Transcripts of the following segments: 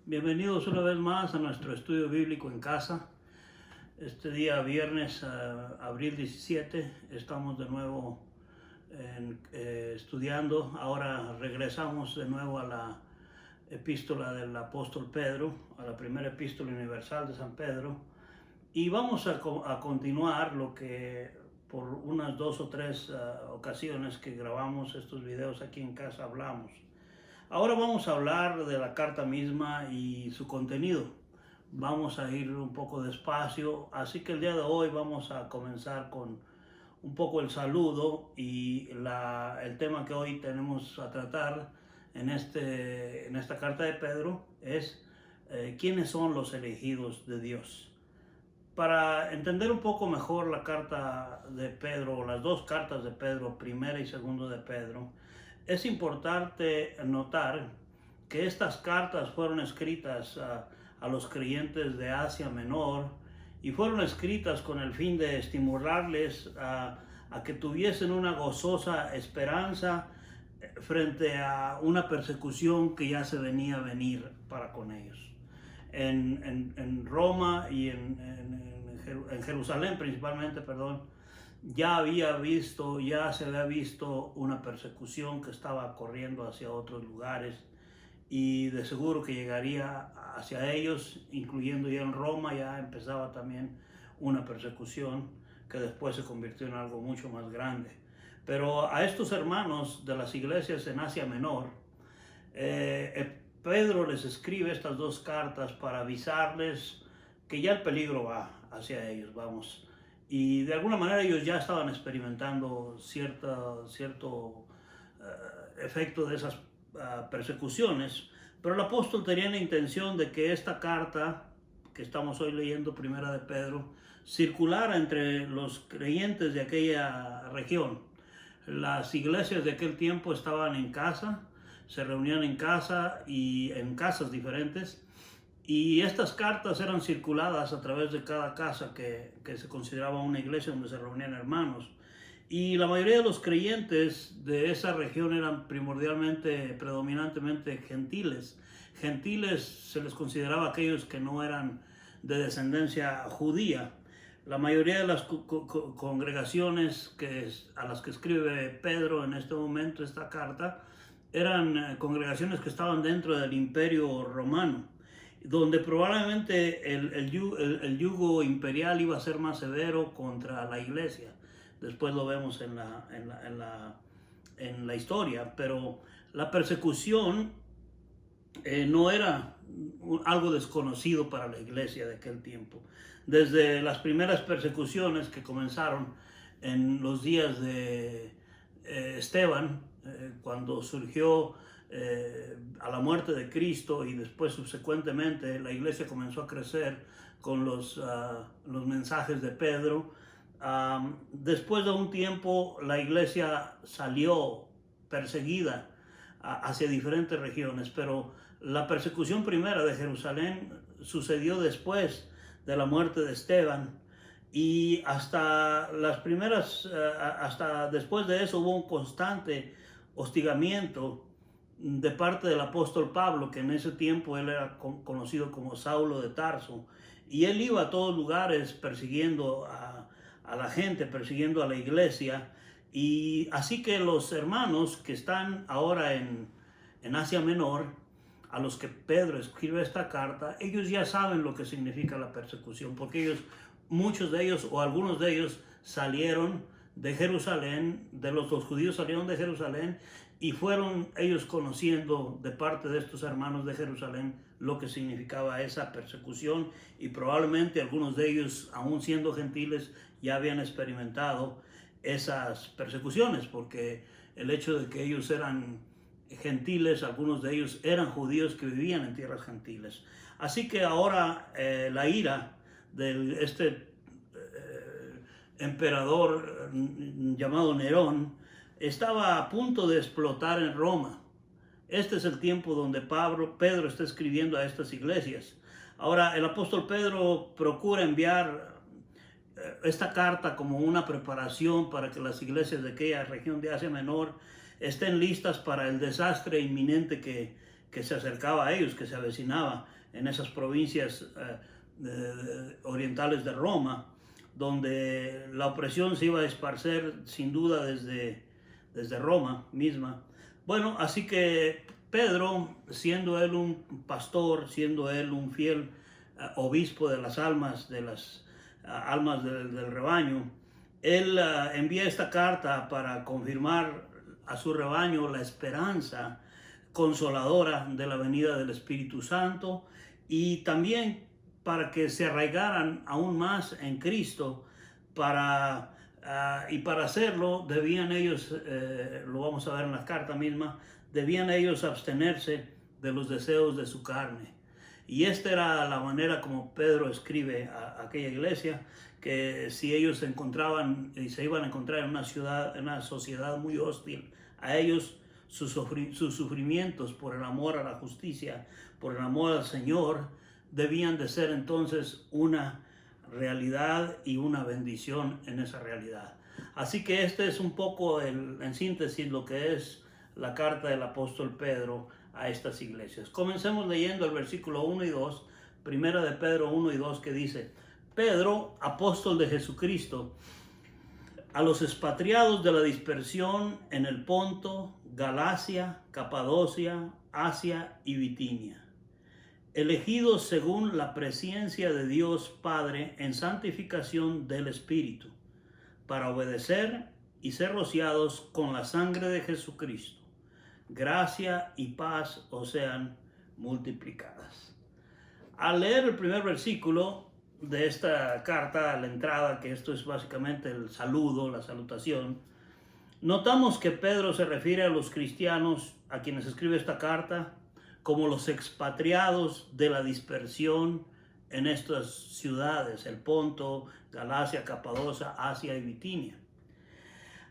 Bienvenidos una vez más a nuestro estudio bíblico en casa. Este día viernes, abril 17, estamos de nuevo estudiando. Ahora regresamos de nuevo a la epístola del apóstol Pedro, a la primera epístola universal de San Pedro. Y vamos a continuar lo que por unas 2 o 3 ocasiones que grabamos estos videos aquí en casa hablamos. Ahora vamos a hablar de la carta misma y su contenido. Vamos a ir un poco despacio, así que el día de hoy vamos a comenzar con un poco el saludo y el tema que hoy tenemos a tratar en esta carta de Pedro es ¿quiénes son los elegidos de Dios? Para entender un poco mejor la carta de Pedro, o las dos cartas de Pedro, primera y segunda de Pedro, es importante notar que estas cartas fueron escritas a los creyentes de Asia Menor y fueron escritas con el fin de estimularles a que tuviesen una gozosa esperanza frente a una persecución que ya se venía a venir para con ellos. En Roma y en Jerusalén principalmente, ya se había visto una persecución que estaba corriendo hacia otros lugares y de seguro que llegaría hacia ellos, incluyendo ya en Roma, ya empezaba también una persecución que después se convirtió en algo mucho más grande. Pero a estos hermanos de las iglesias en Asia Menor, Pedro les escribe estas dos cartas para avisarles que ya el peligro va hacia ellos, vamos. Y de alguna manera ellos ya estaban experimentando cierto efecto de esas persecuciones, pero el apóstol tenía la intención de que esta carta que estamos hoy leyendo, primera de Pedro, circulara entre los creyentes de aquella región. Las iglesias de aquel tiempo estaban en casa, se reunían en casa y en casas diferentes, y estas cartas eran circuladas a través de cada casa que se consideraba una iglesia donde se reunían hermanos. Y la mayoría de los creyentes de esa región eran predominantemente gentiles. Gentiles se les consideraba aquellos que no eran de descendencia judía. La mayoría de las congregaciones a las que escribe Pedro en este momento esta carta eran congregaciones que estaban dentro del Imperio Romano, donde probablemente el yugo imperial iba a ser más severo contra la iglesia. Después lo vemos en la historia, pero la persecución no era algo desconocido para la iglesia de aquel tiempo. Desde las primeras persecuciones que comenzaron en los días de Esteban, cuando surgió a la muerte de Cristo, y después subsecuentemente la iglesia comenzó a crecer con los mensajes de Pedro. Después de un tiempo la iglesia salió perseguida hacia diferentes regiones, pero la persecución primera de Jerusalén sucedió después de la muerte de Esteban, y hasta después de eso hubo un constante hostigamiento de parte del apóstol Pablo, que en ese tiempo él era conocido como Saulo de Tarso, y él iba a todos lugares persiguiendo a la gente, persiguiendo a la iglesia. Y así que los hermanos que están ahora en Asia Menor, a los que Pedro escribe esta carta, ellos ya saben lo que significa la persecución, porque muchos de ellos o algunos de ellos salieron de Jerusalén, los judíos salieron de Jerusalén, y fueron ellos conociendo de parte de estos hermanos de Jerusalén lo que significaba esa persecución, y probablemente algunos de ellos, aún siendo gentiles, ya habían experimentado esas persecuciones, porque el hecho de que ellos eran gentiles, algunos de ellos eran judíos que vivían en tierras gentiles. Así que ahora la ira de este emperador llamado Nerón estaba a punto de explotar en Roma. Este es el tiempo donde Pedro está escribiendo a estas iglesias. Ahora, el apóstol Pedro procura enviar esta carta como una preparación para que las iglesias de aquella región de Asia Menor estén listas para el desastre inminente que que se acercaba a ellos, que se avecinaba en esas provincias orientales de Roma, donde la opresión se iba a esparcer sin duda desde Roma misma. Bueno, así que Pedro, siendo él un pastor, siendo él un fiel obispo de las almas, almas del rebaño, él envía esta carta para confirmar a su rebaño la esperanza consoladora de la venida del Espíritu Santo, y también para que se arraigaran aún más en Cristo. Y para hacerlo debían ellos, lo vamos a ver en la carta misma, debían ellos abstenerse de los deseos de su carne. Y esta era la manera como Pedro escribe a aquella iglesia, que si ellos se encontraban y se iban a encontrar en una sociedad muy hostil a ellos, sus sufrimientos por el amor a la justicia, por el amor al Señor, debían de ser entonces una realidad y una bendición en esa realidad. Así que este es un poco en síntesis lo que es la carta del apóstol Pedro a estas iglesias. Comencemos leyendo el versículo 1 y 2, primera de Pedro 1 y 2, que dice: Pedro, apóstol de Jesucristo, a los expatriados de la dispersión en el Ponto, Galacia, Capadocia, Asia y Bitinia, elegidos según la presciencia de Dios Padre en santificación del Espíritu, para obedecer y ser rociados con la sangre de Jesucristo. Gracia y paz os sean multiplicadas. Al leer el primer versículo de esta carta, a la entrada, que esto es básicamente el saludo, la salutación, notamos que Pedro se refiere a los cristianos a quienes escribe esta carta como los expatriados de la dispersión en estas ciudades, el Ponto, Galacia, Capadocia, Asia y Bitinia.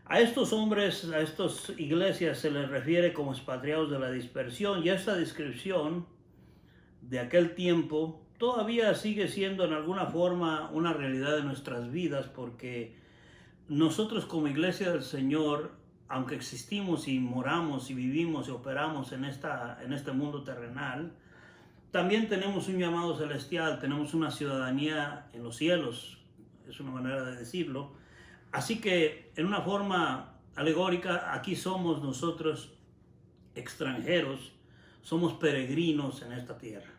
A estos hombres, a estas iglesias se les refiere como expatriados de la dispersión, y esta descripción de aquel tiempo todavía sigue siendo en alguna forma una realidad de nuestras vidas, porque nosotros como iglesia del Señor, aunque existimos y moramos y vivimos y operamos en este mundo terrenal, también tenemos un llamado celestial, tenemos una ciudadanía en los cielos, es una manera de decirlo. Así que en una forma alegórica, aquí somos nosotros extranjeros, somos peregrinos en esta tierra.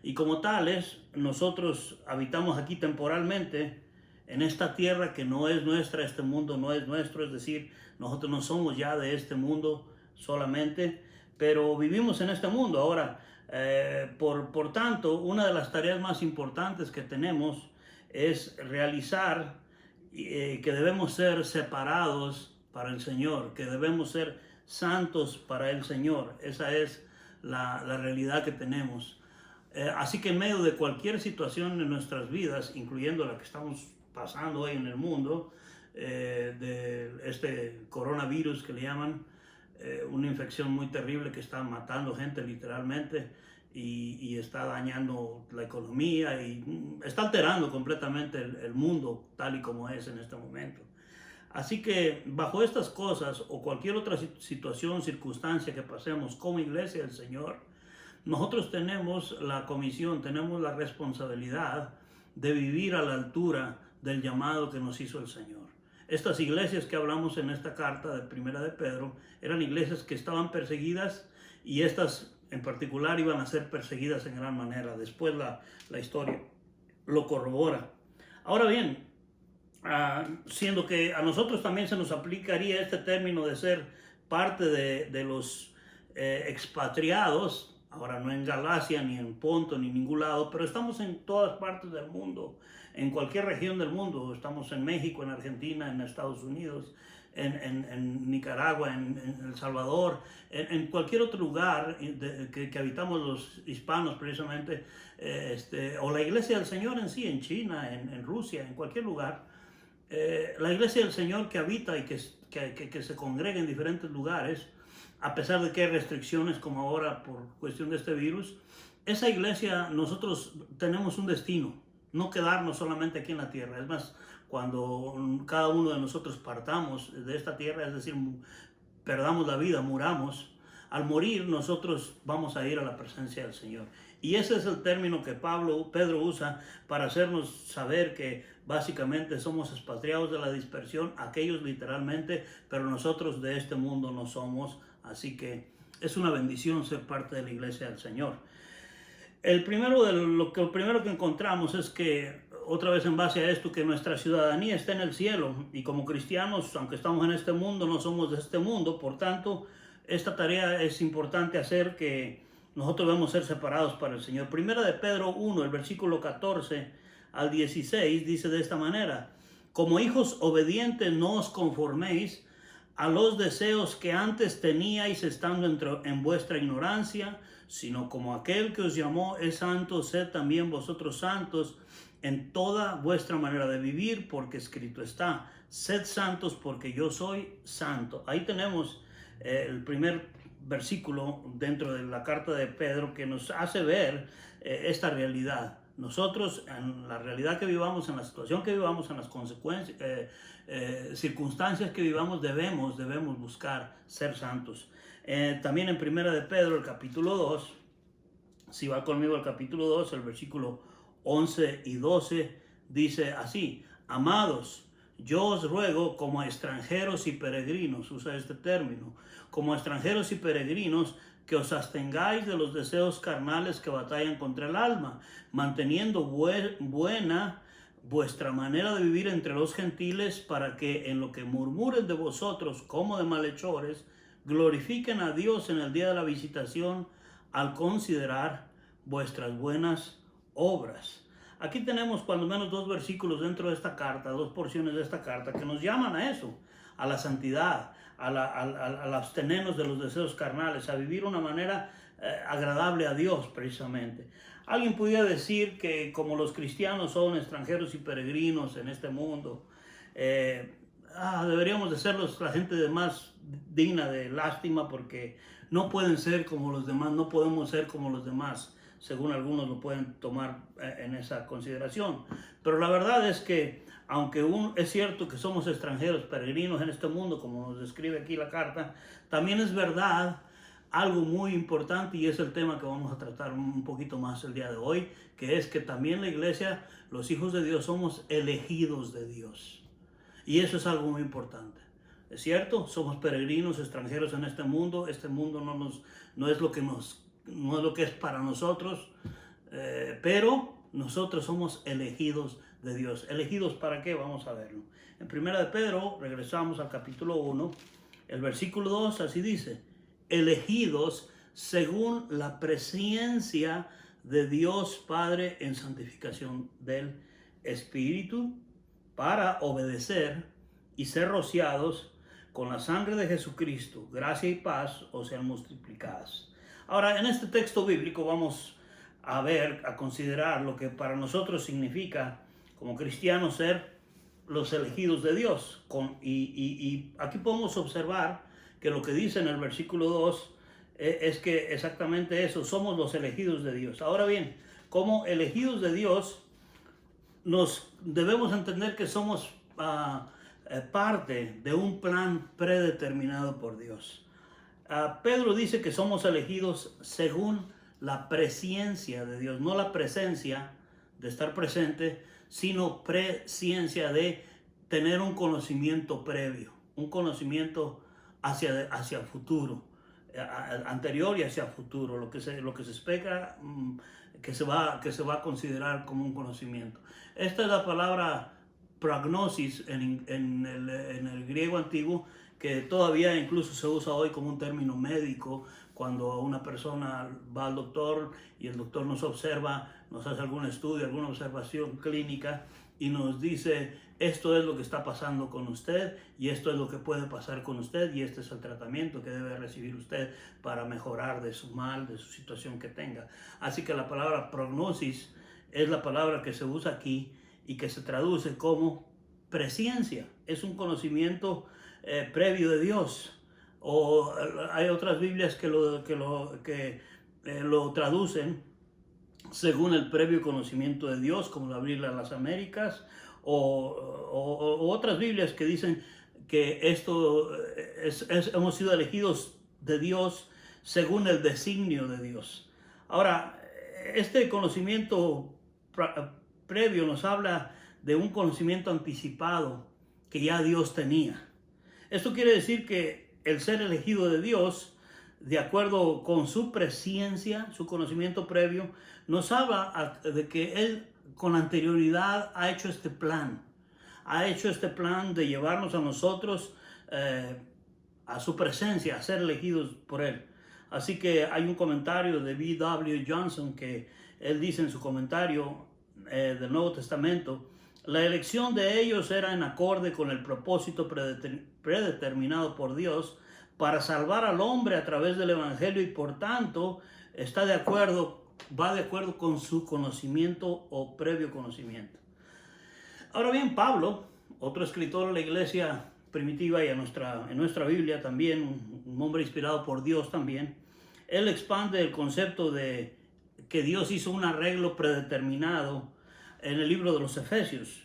Y como tales, nosotros habitamos aquí temporalmente en esta tierra que no es nuestra, este mundo no es nuestro, es decir, nosotros no somos ya de este mundo solamente, pero vivimos en este mundo. Ahora, por tanto, una de las tareas más importantes que tenemos es realizar que debemos ser separados para el Señor, que debemos ser santos para el Señor. Esa es la realidad que tenemos. Así que en medio de cualquier situación en nuestras vidas, incluyendo la que estamos pasando hoy en el mundo, de este coronavirus que le llaman, una infección muy terrible que está matando gente literalmente, y está dañando la economía y está alterando completamente el mundo tal y como es en este momento. Así que bajo estas cosas o cualquier otra situación, circunstancia que pasemos como iglesia del Señor, nosotros tenemos la comisión, tenemos la responsabilidad de vivir a la altura del llamado que nos hizo el Señor. Estas iglesias que hablamos en esta carta de Primera de Pedro eran iglesias que estaban perseguidas, y estas en particular iban a ser perseguidas en gran manera. Después la historia lo corrobora. Ahora bien, siendo que a nosotros también se nos aplicaría este término de ser parte de los expatriados, ahora no en Galacia, ni en Ponto, ni en ningún lado, pero estamos en todas partes del mundo, en cualquier región del mundo. Estamos en México, en Argentina, en Estados Unidos, en Nicaragua, en El Salvador, en cualquier otro lugar que habitamos los hispanos precisamente, o la iglesia del Señor en sí, en China, en Rusia, en cualquier lugar. La iglesia del Señor que habita y que se congrega en diferentes lugares, a pesar de que hay restricciones como ahora por cuestión de este virus, esa iglesia, nosotros tenemos un destino, no quedarnos solamente aquí en la tierra. Es más, cuando cada uno de nosotros partamos de esta tierra, es decir, perdamos la vida, muramos, al morir nosotros vamos a ir a la presencia del Señor. Y ese es el término que Pedro usa para hacernos saber que básicamente somos expatriados de la dispersión, aquellos literalmente, pero nosotros de este mundo no somos. Así que es una bendición ser parte de la iglesia del Señor. Lo primero que encontramos es que, otra vez en base a esto, que nuestra ciudadanía está en el cielo, y como cristianos, aunque estamos en este mundo, no somos de este mundo. Por tanto, esta tarea es importante hacer, que nosotros debemos ser separados para el Señor. Primera de Pedro 1, el versículo 14 al 16, dice de esta manera: como hijos obedientes no os conforméis a los deseos que antes teníais estando en vuestra ignorancia, sino como aquel que os llamó es santo, sed también vosotros santos en toda vuestra manera de vivir, porque escrito está: sed santos porque yo soy santo. Ahí tenemos el primer versículo dentro de la carta de Pedro que nos hace ver esta realidad. Nosotros, en la realidad que vivamos, en la situación que vivamos, en las consecuencias, circunstancias que vivamos, debemos buscar ser santos. También en Primera de Pedro, el capítulo 2, si va conmigo al capítulo 2, el versículo 11 y 12, dice así: amados, yo os ruego como a extranjeros y peregrinos, usa este término, como a extranjeros y peregrinos, que os abstengáis de los deseos carnales que batallan contra el alma, manteniendo buena vuestra manera de vivir entre los gentiles, para que en lo que murmuren de vosotros como de malhechores, glorifiquen a Dios en el día de la visitación, al considerar vuestras buenas obras. Aquí tenemos cuando menos dos versículos dentro de esta carta, dos porciones de esta carta, que nos llaman a eso, a la santidad, al abstenernos de los deseos carnales, a vivir una manera agradable a Dios, precisamente. Alguien pudiera decir que como los cristianos son extranjeros y peregrinos en este mundo, deberíamos de ser la gente más digna de lástima, porque no pueden ser como los demás, no podemos ser como los demás, según algunos lo pueden tomar en esa consideración. Pero la verdad es que, aunque es cierto que somos extranjeros, peregrinos en este mundo, como nos describe aquí la carta, también es verdad algo muy importante, y es el tema que vamos a tratar un poquito más el día de hoy, que es que también la iglesia, los hijos de Dios, somos elegidos de Dios. Y eso es algo muy importante. Es cierto, somos peregrinos, extranjeros en este mundo no es lo que es para nosotros, pero nosotros somos elegidos de Dios. ¿Elegidos para qué? Vamos a verlo. En Primera de Pedro, regresamos al capítulo 1, el versículo 2, así dice: elegidos según la presciencia de Dios Padre en santificación del Espíritu, para obedecer y ser rociados con la sangre de Jesucristo. Gracia y paz os sean multiplicadas. Ahora, en este texto bíblico vamos a considerar lo que para nosotros significa como cristianos ser los elegidos de Dios. Y aquí podemos observar que lo que dice en el versículo 2 es que exactamente eso, somos los elegidos de Dios. Ahora bien, como elegidos de Dios, nos debemos entender que somos parte de un plan predeterminado por Dios. Pedro dice que somos elegidos según la presciencia de Dios, no la presencia de estar presente, sino presciencia de tener un conocimiento previo, un conocimiento hacia el futuro, anterior y hacia el futuro, lo que se espera que se va a considerar como un conocimiento. Esta es la palabra prognosis en el griego antiguo, que todavía incluso se usa hoy como un término médico, cuando una persona va al doctor y el doctor nos observa, nos hace algún estudio, alguna observación clínica y nos dice: esto es lo que está pasando con usted y esto es lo que puede pasar con usted y este es el tratamiento que debe recibir usted para mejorar de su mal, de su situación que tenga. Así que la palabra prognosis es la palabra que se usa aquí y que se traduce como presciencia. Es un conocimiento previo de Dios. O hay otras Biblias que lo traducen según el previo conocimiento de Dios, como la Biblia de las Américas, o otras Biblias que dicen que hemos sido elegidos de Dios según el designio de Dios. Ahora, este conocimiento previo nos habla de un conocimiento anticipado que ya Dios tenía. Esto quiere decir que el ser elegido de Dios, de acuerdo con su presciencia, su conocimiento previo, nos habla de que Él con anterioridad ha hecho este plan. Ha hecho este plan de llevarnos a nosotros a su presencia, a ser elegidos por Él. Así que hay un comentario de B.W. Johnson que él dice en su comentario del Nuevo Testamento: la elección de ellos era en acorde con el propósito predeterminado por Dios para salvar al hombre a través del Evangelio, y por tanto va de acuerdo con su conocimiento o previo conocimiento. Ahora bien, Pablo, otro escritor de la iglesia primitiva y en nuestra Biblia también, un hombre inspirado por Dios también, él expande el concepto de que Dios hizo un arreglo predeterminado en el libro de los Efesios.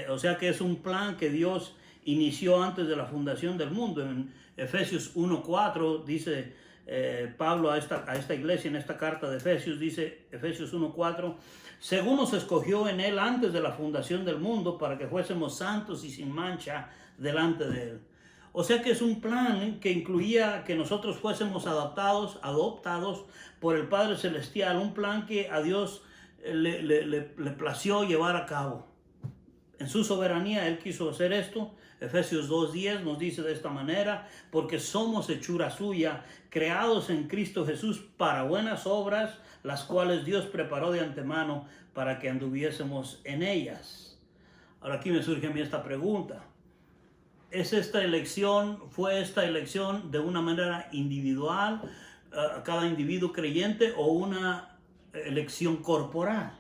O sea que es un plan que Dios inició antes de la fundación del mundo. En Efesios 1:4 dice Pablo a esta iglesia, en esta carta de Efesios, dice Efesios 1:4: según nos escogió en Él antes de la fundación del mundo para que fuésemos santos y sin mancha delante de Él. O sea que es un plan que incluía que nosotros fuésemos adoptados por el Padre Celestial, un plan que a Dios le plació llevar a cabo. En su soberanía Él quiso hacer esto. Efesios 2:10 nos dice de esta manera: porque somos hechura suya, creados en Cristo Jesús para buenas obras, las cuales Dios preparó de antemano para que anduviésemos en ellas. Ahora aquí me surge a mí esta pregunta: ¿fue esta elección de una manera individual, cada individuo creyente, o una elección corporal,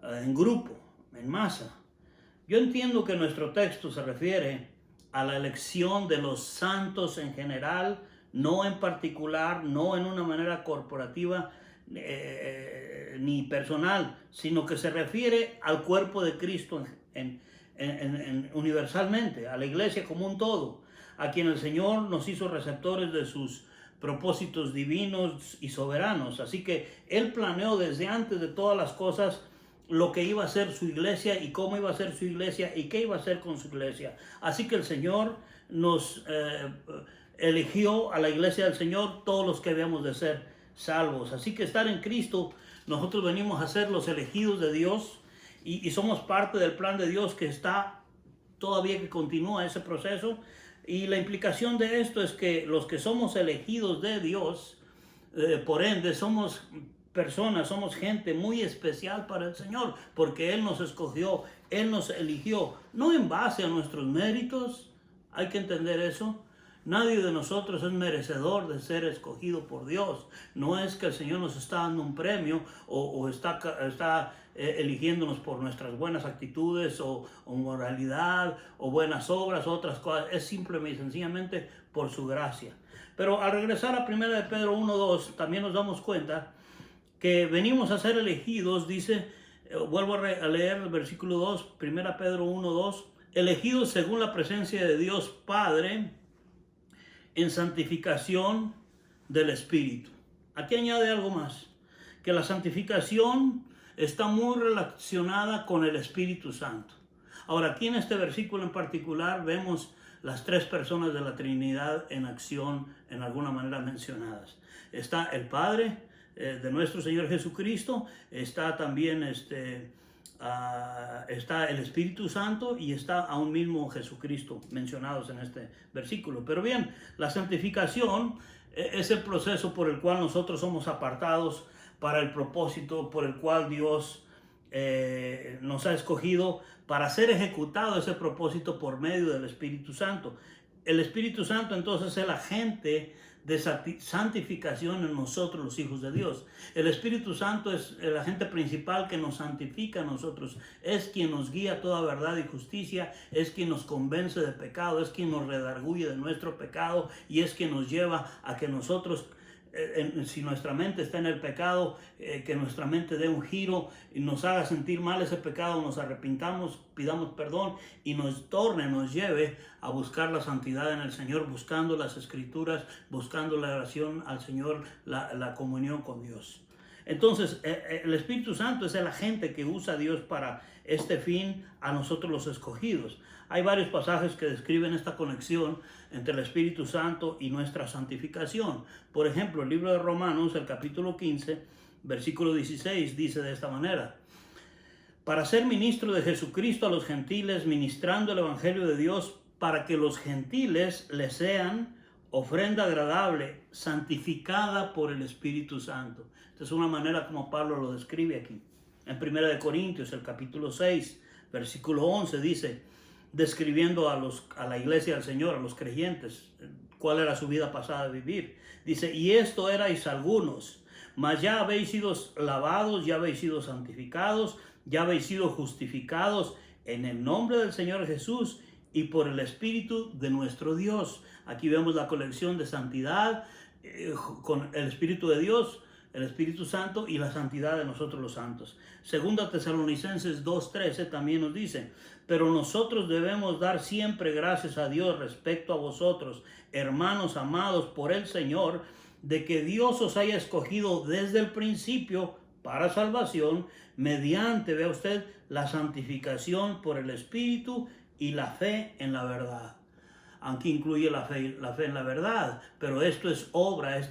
en grupo, en masa? Yo entiendo que nuestro texto se refiere a la elección de los santos en general, no en particular, no en una manera corporativa ni personal, sino que se refiere al cuerpo de Cristo universalmente, a la iglesia como un todo, a quien el Señor nos hizo receptores de sus propósitos divinos y soberanos. Así que Él planeó desde antes de todas las cosas lo que iba a ser su iglesia y cómo iba a ser su iglesia y qué iba a hacer con su iglesia. Así que el Señor nos eligió a la iglesia del Señor, todos los que debemos de ser salvos. Así que estar en Cristo, nosotros venimos a ser los elegidos de Dios y somos parte del plan de Dios que está todavía, que continúa ese proceso. Y la implicación de esto es que los que somos elegidos de Dios, por ende, somos personas, somos gente muy especial para el Señor, porque Él nos escogió, Él nos eligió, no en base a nuestros méritos. Hay que entender eso. Nadie de nosotros es merecedor de ser escogido por Dios. No es que el Señor nos está dando un premio o está eligiéndonos por nuestras buenas actitudes o moralidad o buenas obras o otras cosas. Es simplemente y sencillamente por su gracia. Pero al regresar a 1 de Pedro 1:2, también nos damos cuenta que venimos a ser elegidos. Dice, vuelvo a leer el versículo 2, 1 Pedro 1:2: elegidos según la presencia de Dios Padre en santificación del Espíritu. Aquí añade algo más, que la santificación está muy relacionada con el Espíritu Santo. Ahora, aquí en este versículo en particular vemos las tres personas de la Trinidad en acción, en alguna manera mencionadas. Está el Padre de nuestro Señor Jesucristo, está también está el Espíritu Santo y está aún mismo Jesucristo mencionados en este versículo. Pero bien, la santificación es el proceso por el cual nosotros somos apartados para el propósito por el cual Dios nos ha escogido para ser ejecutado ese propósito por medio del Espíritu Santo. El Espíritu Santo entonces es el agente de santificación en nosotros, los hijos de Dios. El Espíritu Santo es el agente principal que nos santifica a nosotros, es quien nos guía a toda verdad y justicia, es quien nos convence de pecado, es quien nos redarguye de nuestro pecado y es quien nos lleva a que nosotros si nuestra mente está en el pecado, que nuestra mente dé un giro y nos haga sentir mal ese pecado, nos arrepintamos, pidamos perdón y nos lleve a buscar la santidad en el Señor, buscando las Escrituras, buscando la oración al Señor, la comunión con Dios. Entonces, el Espíritu Santo es el agente que usa Dios para este fin, a nosotros los escogidos. Hay varios pasajes que describen esta conexión entre el Espíritu Santo y nuestra santificación. Por ejemplo, el libro de Romanos, el capítulo 15, versículo 16, dice de esta manera: para ser ministro de Jesucristo a los gentiles, ministrando el Evangelio de Dios, para que los gentiles le sean ofrenda agradable, santificada por el Espíritu Santo. Esta es una manera como Pablo lo describe aquí. En 1 Corintios, el capítulo 6, versículo 11, dice, describiendo a la iglesia del Señor, a los creyentes, cuál era su vida pasada de vivir. Dice, y esto erais algunos, mas ya habéis sido lavados, ya habéis sido santificados, ya habéis sido justificados en el nombre del Señor Jesús y por el Espíritu de nuestro Dios. Aquí vemos la conexión de santidad con el Espíritu de Dios, el Espíritu Santo y la santidad de nosotros los santos. Segunda Tesalonicenses 2:13 también nos dice, pero nosotros debemos dar siempre gracias a Dios respecto a vosotros, hermanos amados por el Señor, de que Dios os haya escogido desde el principio para salvación, mediante, vea usted, la santificación por el Espíritu y la fe en la verdad. Aunque incluye la fe en la verdad, pero esto es obra, es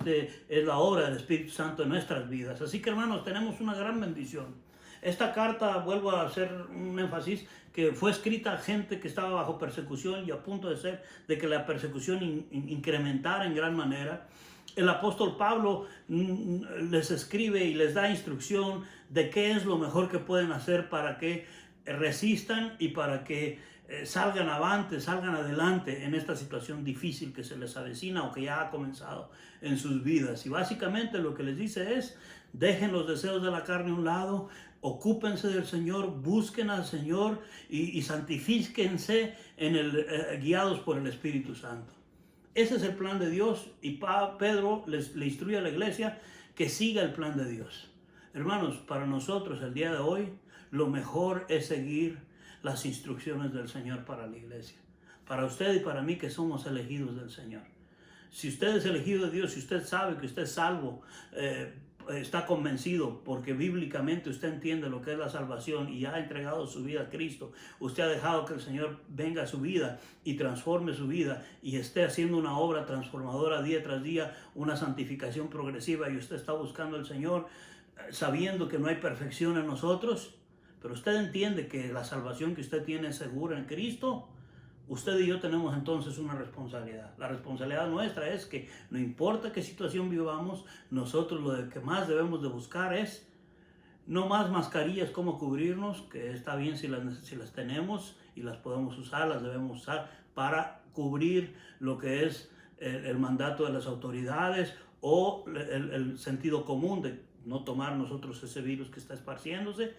la obra del Espíritu Santo en nuestras vidas. Así que, hermanos, tenemos una gran bendición. Esta carta, vuelvo a hacer un énfasis, que fue escrita a gente que estaba bajo persecución y a punto de que la persecución incrementara en gran manera. El apóstol Pablo les escribe y les da instrucción de qué es lo mejor que pueden hacer para que resistan y para que salgan adelante en esta situación difícil que se les avecina o que ya ha comenzado en sus vidas. Y básicamente lo que les dice es, dejen los deseos de la carne a un lado, ocúpense del Señor, busquen al Señor y santifíquense guiados por el Espíritu Santo. Ese es el plan de Dios y Pedro le instruye a la iglesia que siga el plan de Dios. Hermanos, para nosotros el día de hoy, lo mejor es seguir las instrucciones del Señor para la iglesia. Para usted y para mí que somos elegidos del Señor. Si usted es elegido de Dios, si usted sabe que usted es salvo, está convencido porque bíblicamente usted entiende lo que es la salvación y ha entregado su vida a Cristo, usted ha dejado que el Señor venga a su vida y transforme su vida y esté haciendo una obra transformadora día tras día, una santificación progresiva, y usted está buscando al Señor sabiendo que no hay perfección en nosotros, pero usted entiende que la salvación que usted tiene es segura en Cristo. Usted y yo tenemos entonces una responsabilidad. La responsabilidad nuestra es que no importa qué situación vivamos, nosotros lo que más debemos de buscar es no más mascarillas, como cubrirnos, que está bien si las tenemos y las podemos usar, las debemos usar para cubrir lo que es el mandato de las autoridades o el sentido común de no tomar nosotros ese virus que está esparciéndose.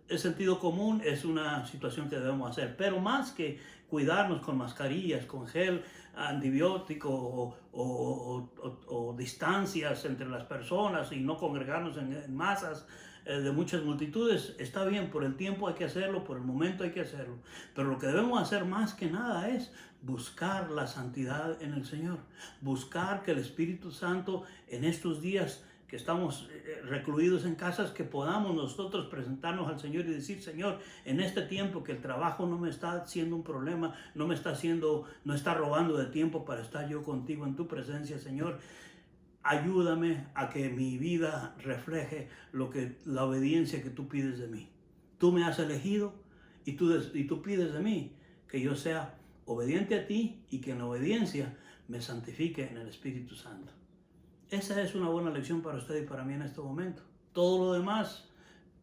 El sentido común es una situación que debemos hacer, pero más que cuidarnos con mascarillas, con gel antibiótico o distancias entre las personas y no congregarnos en masas de muchas multitudes, está bien, por el tiempo hay que hacerlo, por el momento hay que hacerlo, pero lo que debemos hacer más que nada es buscar la santidad en el Señor, buscar que el Espíritu Santo en estos días que estamos recluidos en casas, que podamos nosotros presentarnos al Señor y decir, Señor, en este tiempo que el trabajo no me está siendo un problema, no está robando de tiempo para estar yo contigo en tu presencia, Señor, ayúdame a que mi vida refleje la obediencia que tú pides de mí. Tú me has elegido y tú pides de mí que yo sea obediente a ti y que en la obediencia me santifique en el Espíritu Santo. Esa es una buena lección para usted y para mí en este momento. Todo lo demás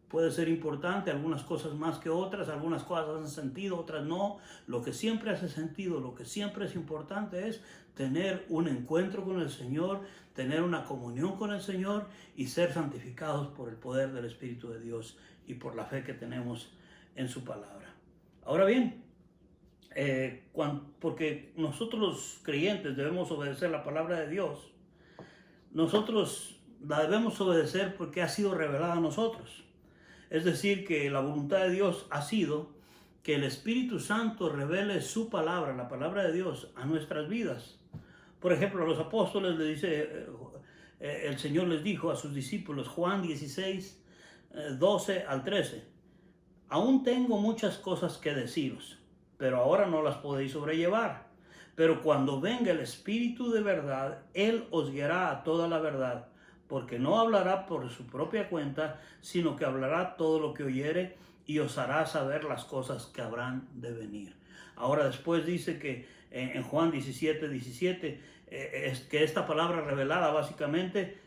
puede ser importante, algunas cosas más que otras, algunas cosas hacen sentido, otras no. Lo que siempre hace sentido, lo que siempre es importante es tener un encuentro con el Señor, tener una comunión con el Señor y ser santificados por el poder del Espíritu de Dios y por la fe que tenemos en su palabra. Ahora bien, porque nosotros los creyentes debemos obedecer la palabra de Dios, nosotros la debemos obedecer porque ha sido revelada a nosotros. Es decir, que la voluntad de Dios ha sido que el Espíritu Santo revele su palabra, la palabra de Dios, a nuestras vidas. Por ejemplo, a los apóstoles le dice, el Señor les dijo a sus discípulos, Juan 16, 12 al 13, aún tengo muchas cosas que deciros, pero ahora no las podéis sobrellevar. Pero cuando venga el Espíritu de verdad, Él os guiará a toda la verdad, porque no hablará por su propia cuenta, sino que hablará todo lo que oyere y os hará saber las cosas que habrán de venir. Ahora después dice que en Juan 17, 17, es que esta palabra revelada básicamente,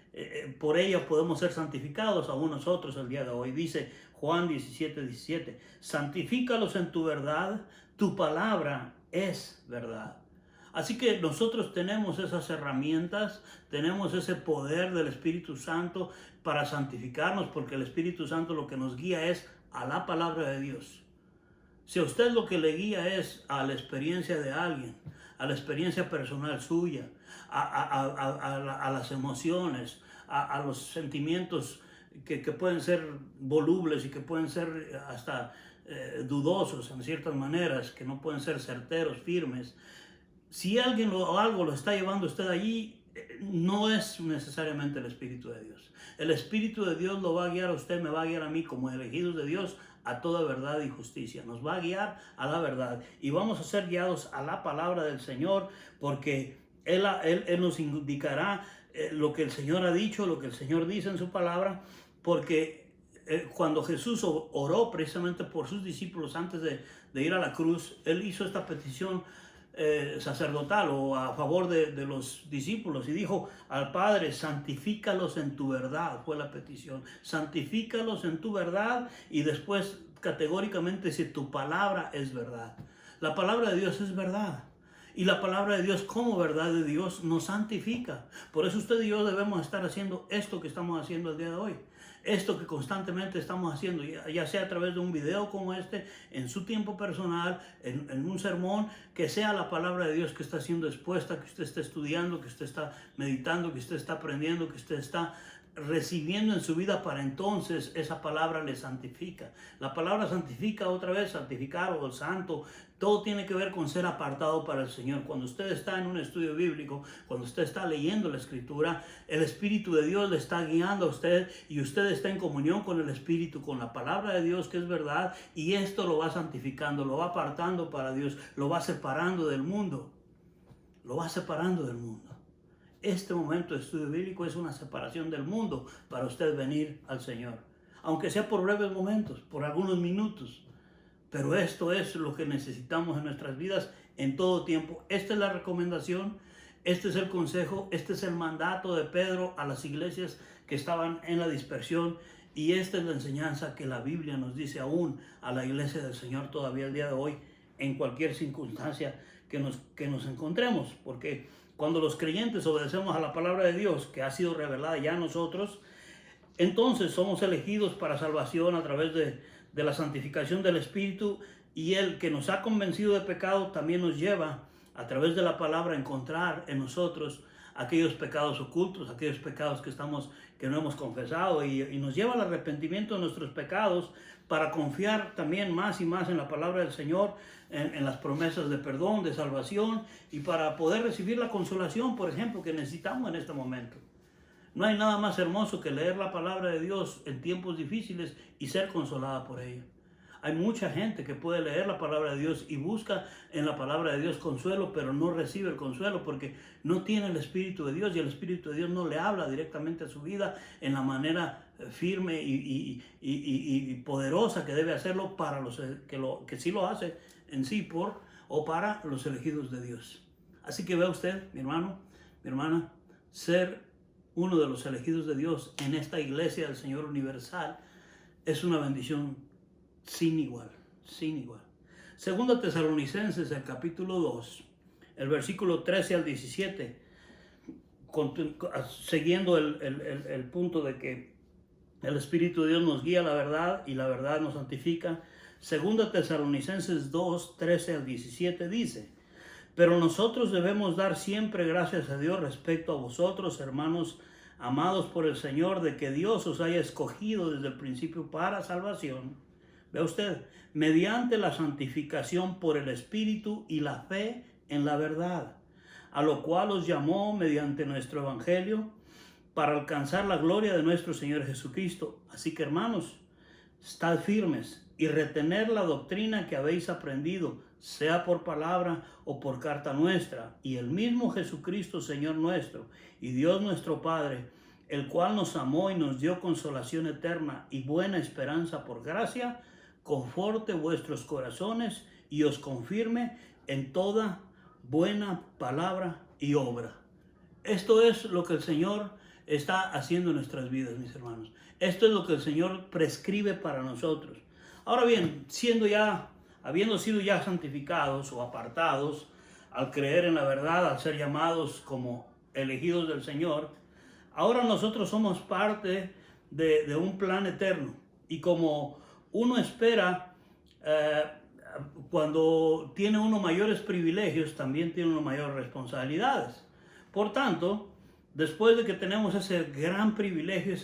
por ella podemos ser santificados aún nosotros el día de hoy. Dice Juan 17, 17, santifícalos en tu verdad, tu palabra es verdad. Así que nosotros tenemos esas herramientas, tenemos ese poder del Espíritu Santo para santificarnos, porque el Espíritu Santo lo que nos guía es a la palabra de Dios. Si a usted lo que le guía es a la experiencia de alguien, a la experiencia personal suya, a las emociones, a los sentimientos que pueden ser volubles y que pueden ser hasta dudosos en ciertas maneras, que no pueden ser certeros, firmes, si alguien o algo lo está llevando usted allí, no es necesariamente el Espíritu de Dios. El Espíritu de Dios lo va a guiar a usted, me va a guiar a mí como elegidos de Dios a toda verdad y justicia. Nos va a guiar a la verdad y vamos a ser guiados a la palabra del Señor, porque Él nos indicará lo que el Señor ha dicho, lo que el Señor dice en su palabra, porque cuando Jesús oró precisamente por sus discípulos antes de ir a la cruz, Él hizo esta petición sacerdotal o a favor de los discípulos y dijo al Padre, santifícalos en tu verdad, fue la petición, santifícalos en tu verdad, y después categóricamente si tu palabra es verdad. La palabra de Dios es verdad. Y la palabra de Dios como verdad de Dios nos santifica. Por eso usted y yo debemos estar haciendo esto que estamos haciendo el día de hoy. Esto que constantemente estamos haciendo, ya sea a través de un video como este, en su tiempo personal, en un sermón, que sea la palabra de Dios que está siendo expuesta, que usted está estudiando, que usted está meditando, que usted está aprendiendo, que usted está recibiendo en su vida, para entonces esa palabra le santifica. La palabra santifica, otra vez, santificar o el santo, todo tiene que ver con ser apartado para el Señor. Cuando usted está en un estudio bíblico, cuando usted está leyendo la Escritura, el Espíritu de Dios le está guiando a usted y usted está en comunión con el Espíritu, con la palabra de Dios que es verdad, y esto lo va santificando, lo va apartando para Dios, lo va separando del mundo, lo va separando del mundo. Este momento de estudio bíblico es una separación del mundo para usted venir al Señor, aunque sea por breves momentos, por algunos minutos. Pero esto es lo que necesitamos en nuestras vidas en todo tiempo. Esta es la recomendación, este es el consejo, este es el mandato de Pedro a las iglesias que estaban en la dispersión, y esta es la enseñanza que la Biblia nos dice aún a la iglesia del Señor todavía el día de hoy, en cualquier circunstancia que nos encontremos, porque cuando los creyentes obedecemos a la palabra de Dios que ha sido revelada ya a nosotros, entonces somos elegidos para salvación a través de la santificación del Espíritu, y Él que nos ha convencido de pecado también nos lleva a través de la palabra a encontrar en nosotros aquellos pecados ocultos, aquellos pecados que no hemos confesado, y nos lleva al arrepentimiento de nuestros pecados para confiar también más y más en la palabra del Señor, en las promesas de perdón, de salvación, y para poder recibir la consolación, por ejemplo, que necesitamos en este momento. No hay nada más hermoso que leer la palabra de Dios en tiempos difíciles y ser consolada por ella. Hay mucha gente que puede leer la palabra de Dios y busca en la palabra de Dios consuelo, pero no recibe el consuelo porque no tiene el Espíritu de Dios, y el Espíritu de Dios no le habla directamente a su vida en la manera firme y poderosa que debe hacerlo para los que sí lo hace en sí por o para los elegidos de Dios. Así que vea usted, mi hermano, mi hermana, ser uno de los elegidos de Dios en esta iglesia del Señor universal es una bendición sin igual, sin igual. Segunda Tesalonicenses, el capítulo 2, el versículo 13 al 17, siguiendo el punto de que el Espíritu de Dios nos guía a la verdad y la verdad nos santifica. Segunda Tesalonicenses 2, 13 al 17 dice: pero nosotros debemos dar siempre gracias a Dios respecto a vosotros, hermanos, amados por el Señor, de que Dios os haya escogido desde el principio para salvación. Ve usted, mediante la santificación por el Espíritu y la fe en la verdad, a lo cual os llamó mediante nuestro Evangelio, para alcanzar la gloria de nuestro Señor Jesucristo. Así que, hermanos, estad firmes y retener la doctrina que habéis aprendido, sea por palabra o por carta nuestra, y el mismo Jesucristo, Señor nuestro, y Dios nuestro Padre, el cual nos amó y nos dio consolación eterna y buena esperanza por gracia, conforte vuestros corazones y os confirme en toda buena palabra y obra. Esto es lo que el Señor está haciendo en nuestras vidas, mis hermanos. Esto es lo que el Señor prescribe para nosotros. Ahora bien, habiendo sido ya santificados o apartados, al creer en la verdad, al ser llamados como elegidos del Señor, ahora nosotros somos parte de un plan eterno. Y como uno espera, cuando tiene uno mayores privilegios, también tiene uno mayores responsabilidades. Por tanto, después de que tenemos ese gran privilegio,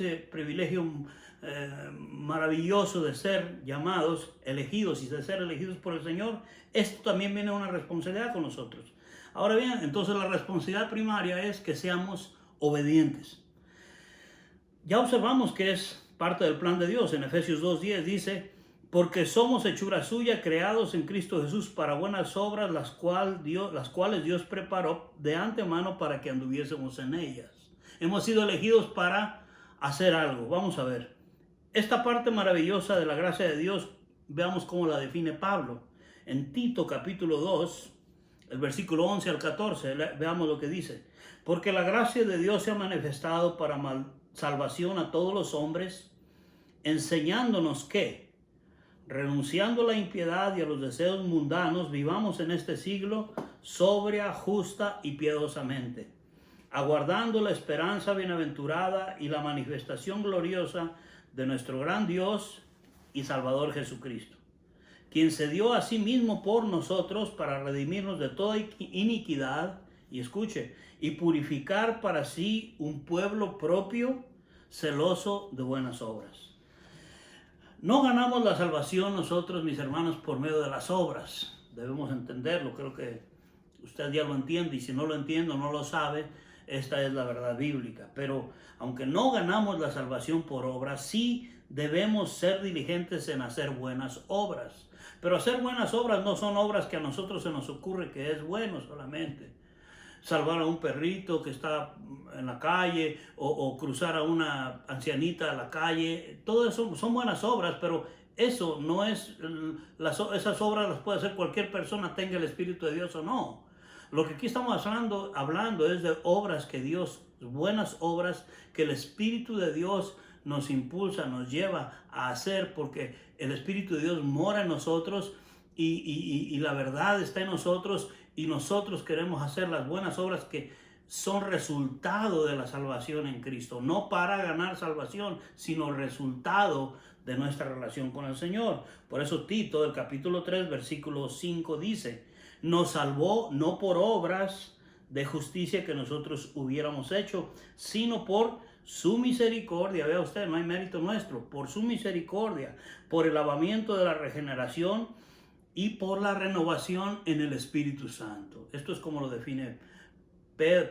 maravilloso de ser llamados, elegidos y de ser elegidos por el Señor, esto también viene una responsabilidad con nosotros. Ahora bien, entonces la responsabilidad primaria es que seamos obedientes. Ya observamos que es parte del plan de Dios. En Efesios 2:10 dice: porque somos hechura suya, creados en Cristo Jesús para buenas obras, las cuales Dios preparó de antemano para que anduviésemos en ellas. Hemos sido elegidos para hacer algo. Vamos a ver. Esta parte maravillosa de la gracia de Dios, veamos cómo la define Pablo. En Tito capítulo 2, el versículo 11 al 14, veamos lo que dice. Porque la gracia de Dios se ha manifestado para salvación a todos los hombres, enseñándonos que, renunciando a la impiedad y a los deseos mundanos, vivamos en este siglo sobria, justa y piadosamente, aguardando la esperanza bienaventurada y la manifestación gloriosa de nuestro gran Dios y Salvador Jesucristo, quien se dio a sí mismo por nosotros para redimirnos de toda iniquidad, y escuche, y purificar para sí un pueblo propio, celoso de buenas obras. No ganamos la salvación nosotros, mis hermanos, por medio de las obras. Debemos entenderlo. Creo que usted ya lo entiende, y si no lo entiende o no lo sabe, esta es la verdad bíblica. Pero aunque no ganamos la salvación por obras, sí debemos ser diligentes en hacer buenas obras. Pero hacer buenas obras no son obras que a nosotros se nos ocurre que es bueno solamente. Salvar a un perrito que está en la calle, o cruzar a una ancianita a la calle, todo eso son buenas obras, pero eso no es, esas obras las puede hacer cualquier persona, tenga el Espíritu de Dios o no. Lo que aquí estamos hablando es de obras que Dios, buenas obras que el Espíritu de Dios nos impulsa, nos lleva a hacer, porque el Espíritu de Dios mora en nosotros y la verdad está en nosotros, y nosotros queremos hacer las buenas obras que son resultado de la salvación en Cristo, no para ganar salvación, sino resultado de nuestra relación con el Señor. Por eso Tito, el capítulo 3, versículo 5 dice: nos salvó no por obras de justicia que nosotros hubiéramos hecho, sino por su misericordia. Vea usted, no hay mérito nuestro, por su misericordia, por el lavamiento de la regeneración y por la renovación en el Espíritu Santo. Esto es como lo define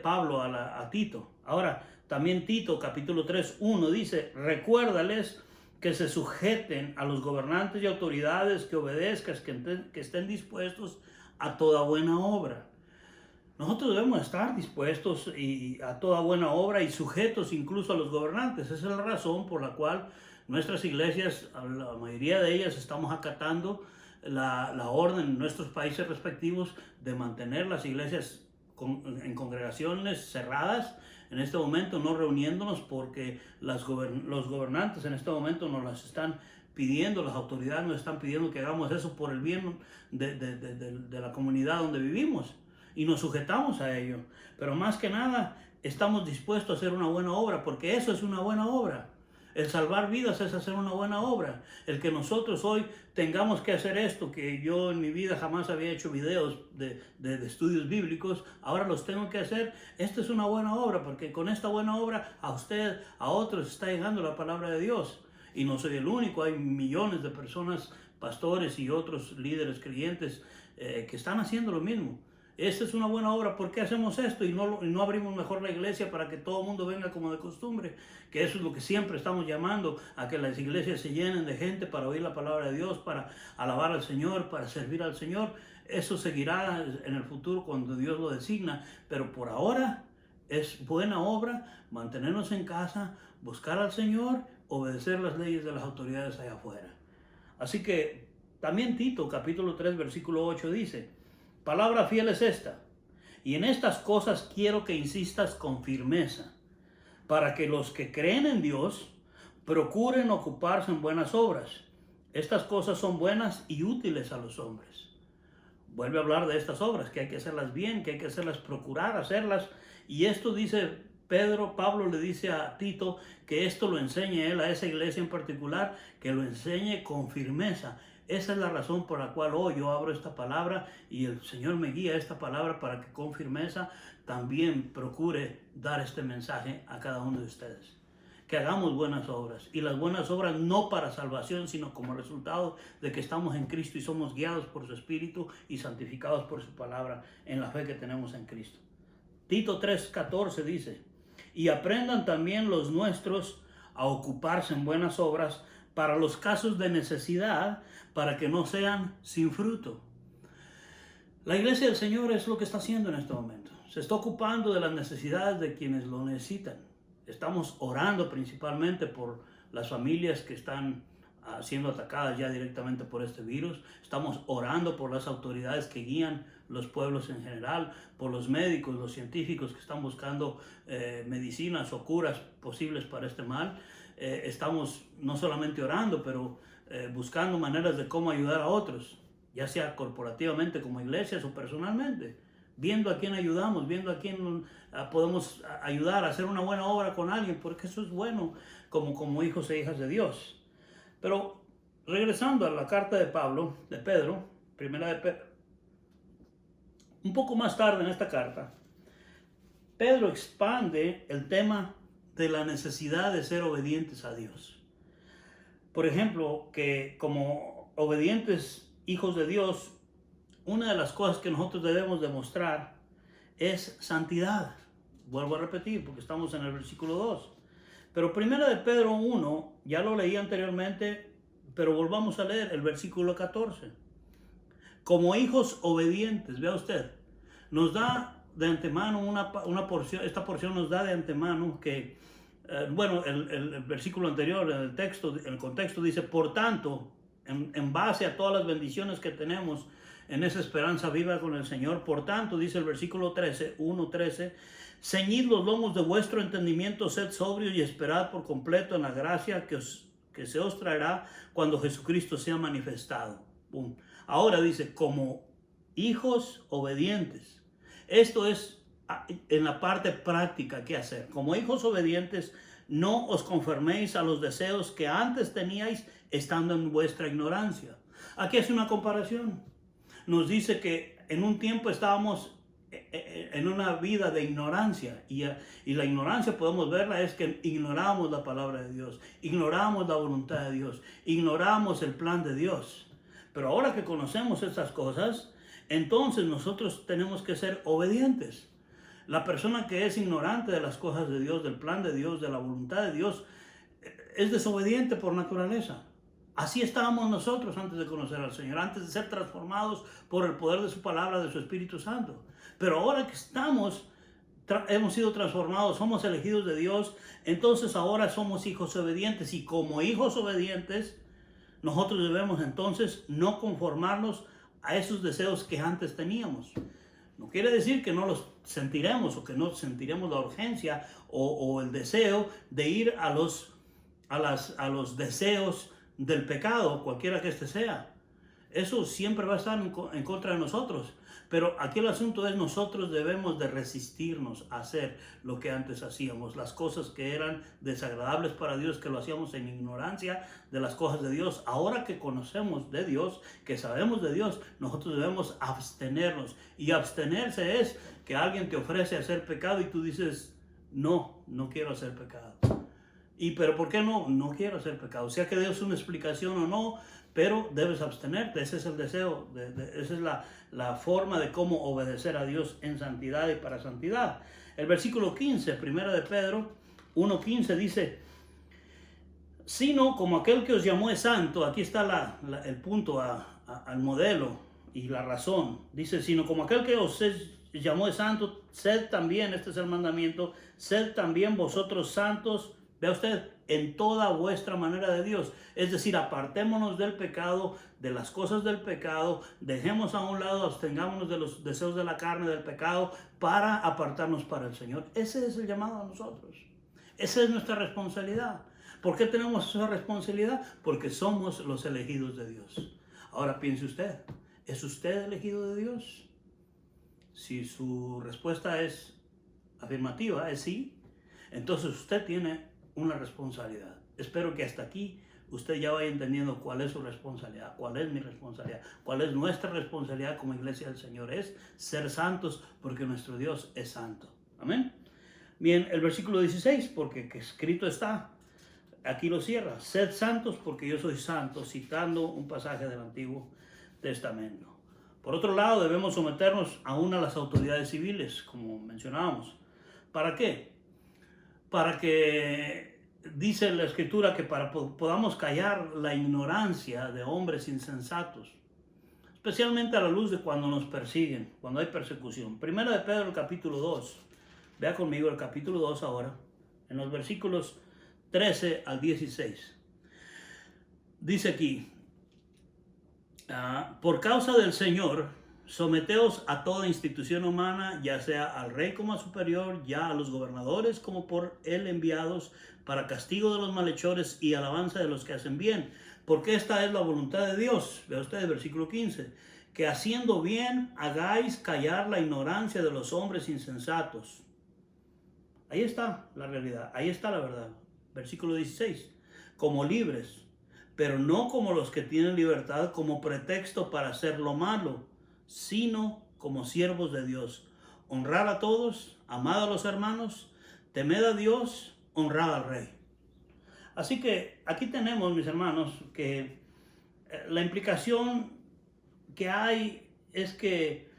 Pablo a Tito. Ahora, también Tito, capítulo 3, 1 dice: recuérdales que se sujeten a los gobernantes y autoridades, que obedezcan, que estén dispuestos a toda buena obra. Nosotros debemos estar dispuestos a toda buena obra y sujetos incluso a los gobernantes. Esa es la razón por la cual nuestras iglesias, la mayoría de ellas, estamos acatando la orden en nuestros países respectivos de mantener las iglesias en congregaciones cerradas. En este momento no reuniéndonos, porque los gobernantes en este momento nos las están pidiendo, las autoridades nos están pidiendo que hagamos eso por el bien de la comunidad donde vivimos, y nos sujetamos a ello. Pero más que nada estamos dispuestos a hacer una buena obra, porque eso es una buena obra. El salvar vidas es hacer una buena obra. El que nosotros hoy tengamos que hacer esto, que yo en mi vida jamás había hecho videos de estudios bíblicos, ahora los tengo que hacer. Esta es una buena obra, porque con esta buena obra a usted, a otros, está llegando la palabra de Dios. Y no soy el único, hay millones de personas, pastores y otros líderes creyentes que están haciendo lo mismo. Esta es una buena obra. ¿Por qué hacemos esto y no abrimos mejor la iglesia para que todo el mundo venga como de costumbre? Que eso es lo que siempre estamos llamando, a que las iglesias se llenen de gente para oír la palabra de Dios, para alabar al Señor, para servir al Señor. Eso seguirá en el futuro cuando Dios lo designa, pero por ahora es buena obra mantenernos en casa, buscar al Señor, obedecer las leyes de las autoridades allá afuera. Así que también Tito capítulo 3 versículo 8 dice: palabra fiel es esta, y en estas cosas quiero que insistas con firmeza, para que los que creen en Dios procuren ocuparse en buenas obras. Estas cosas son buenas y útiles a los hombres. Vuelve a hablar de estas obras, que hay que hacerlas bien, que hay que hacerlas, procurar hacerlas. Y esto dice Pablo le dice a Tito que esto lo enseñe él a esa iglesia en particular, que lo enseñe con firmeza. Esa es la razón por la cual hoy yo abro esta palabra y el Señor me guía a esta palabra para que con firmeza también procure dar este mensaje a cada uno de ustedes. Que hagamos buenas obras, y las buenas obras no para salvación, sino como resultado de que estamos en Cristo y somos guiados por su Espíritu y santificados por su palabra en la fe que tenemos en Cristo. Tito 3:14 dice: y aprendan también los nuestros a ocuparse en buenas obras para los casos de necesidad, para que no sean sin fruto. La iglesia del Señor es lo que está haciendo en este momento. Se está ocupando de las necesidades de quienes lo necesitan. Estamos orando principalmente por las familias que están siendo atacadas ya directamente por este virus. Estamos orando por las autoridades que guían los pueblos en general, por los médicos, los científicos que están buscando medicinas o curas posibles para este mal. Estamos no solamente orando, pero buscando maneras de cómo ayudar a otros, ya sea corporativamente como iglesias o personalmente, viendo a quién ayudamos, viendo a quién podemos ayudar a hacer una buena obra con alguien, porque eso es bueno como hijos e hijas de Dios. Pero regresando a la carta de Pedro, primera de Pedro, un poco más tarde en esta carta, Pedro expande el tema de la necesidad de ser obedientes a Dios. Por ejemplo, que como obedientes hijos de Dios, una de las cosas que nosotros debemos demostrar es santidad. Vuelvo a repetir porque estamos en el versículo 2. Pero primera de Pedro 1, ya lo leí anteriormente, pero volvamos a leer el versículo 14. Como hijos obedientes, vea usted, nos da de antemano una porción, esta porción nos da de antemano que, el versículo anterior, en el contexto dice: por tanto, en base a todas las bendiciones que tenemos en esa esperanza viva con el Señor, por tanto, dice el versículo 1:13, ceñid los lomos de vuestro entendimiento, sed sobrios y esperad por completo en la gracia que se os traerá cuando Jesucristo sea manifestado. Ahora dice, como hijos obedientes. Esto es en la parte práctica que hacer. Como hijos obedientes, no os conforméis a los deseos que antes teníais estando en vuestra ignorancia. Aquí es una comparación. Nos dice que en un tiempo estábamos en una vida de ignorancia, y la ignorancia podemos verla es que ignoramos la palabra de Dios, ignoramos la voluntad de Dios, ignoramos el plan de Dios. Pero ahora que conocemos estas cosas, entonces nosotros tenemos que ser obedientes. La persona que es ignorante de las cosas de Dios, del plan de Dios, de la voluntad de Dios, es desobediente por naturaleza. Así estábamos nosotros antes de conocer al Señor, antes de ser transformados por el poder de su palabra, de su Espíritu Santo. Pero ahora que hemos sido transformados, somos elegidos de Dios, entonces ahora somos hijos obedientes. Y como hijos obedientes, nosotros debemos entonces no conformarnos a esos deseos que antes teníamos. No quiere decir que no los sentiremos o que no sentiremos la urgencia o el deseo de ir a los deseos del pecado, cualquiera que este sea. eso siempre va a estar en contra de nosotros. Pero aquí el asunto es, nosotros debemos de resistirnos a hacer lo que antes hacíamos, las cosas que eran desagradables para Dios, que lo hacíamos en ignorancia de las cosas de Dios. Ahora que conocemos de Dios, que sabemos de Dios, nosotros debemos abstenernos. Y abstenerse es que alguien te ofrece hacer pecado y tú dices, no, no quiero hacer pecado. Pero ¿por qué no? No quiero hacer pecado. Sea que Dios una explicación o no, pero debes abstenerte. Ese es el deseo, esa es la forma de cómo obedecer a Dios en santidad y para santidad. El versículo 15, primera de Pedro 1:15 dice, sino como aquel que os llamó es santo. Aquí está el punto al modelo y la razón. Dice, sino como aquel que os llamó es santo, sed también, este es el mandamiento, sed también vosotros santos. Vea usted, en toda vuestra manera de Dios. Es decir, apartémonos del pecado, de las cosas del pecado, dejemos a un lado, abstengámonos de los deseos de la carne, del pecado, para apartarnos para el Señor. Ese es el llamado a nosotros. Esa es nuestra responsabilidad. ¿Por qué tenemos esa responsabilidad? Porque somos los elegidos de Dios. Ahora piense usted, ¿es usted elegido de Dios? Si su respuesta es afirmativa, es sí, entonces usted tiene una responsabilidad. Espero que hasta aquí usted ya vaya entendiendo cuál es su responsabilidad, cuál es mi responsabilidad, cuál es nuestra responsabilidad como iglesia del Señor. Es ser santos porque nuestro Dios es santo. Amén. Bien, el versículo 16, porque escrito está, aquí lo cierra, sed santos porque yo soy santo, citando un pasaje del Antiguo Testamento. Por otro lado, debemos someternos aún a las autoridades civiles, como mencionábamos. ¿Para qué? Para que, dice la Escritura, que podamos callar la ignorancia de hombres insensatos, especialmente a la luz de cuando nos persiguen, cuando hay persecución. Primera de Pedro, el capítulo 2. Vea conmigo el capítulo 2 ahora, en los versículos 13 al 16. Dice aquí, por causa del Señor, someteos a toda institución humana, ya sea al rey como a superior, ya a los gobernadores como por él enviados, para castigo de los malhechores y alabanza de los que hacen bien. Porque esta es la voluntad de Dios. Vea usted el versículo 15. Que haciendo bien hagáis callar la ignorancia de los hombres insensatos. Ahí está la realidad, ahí está la verdad. Versículo 16. Como libres, pero no como los que tienen libertad como pretexto para hacer lo malo, sino como siervos de Dios. Honrad a todos, amad a los hermanos, temed a Dios, honrad al rey. Así que aquí tenemos, mis hermanos, que la implicación que hay es que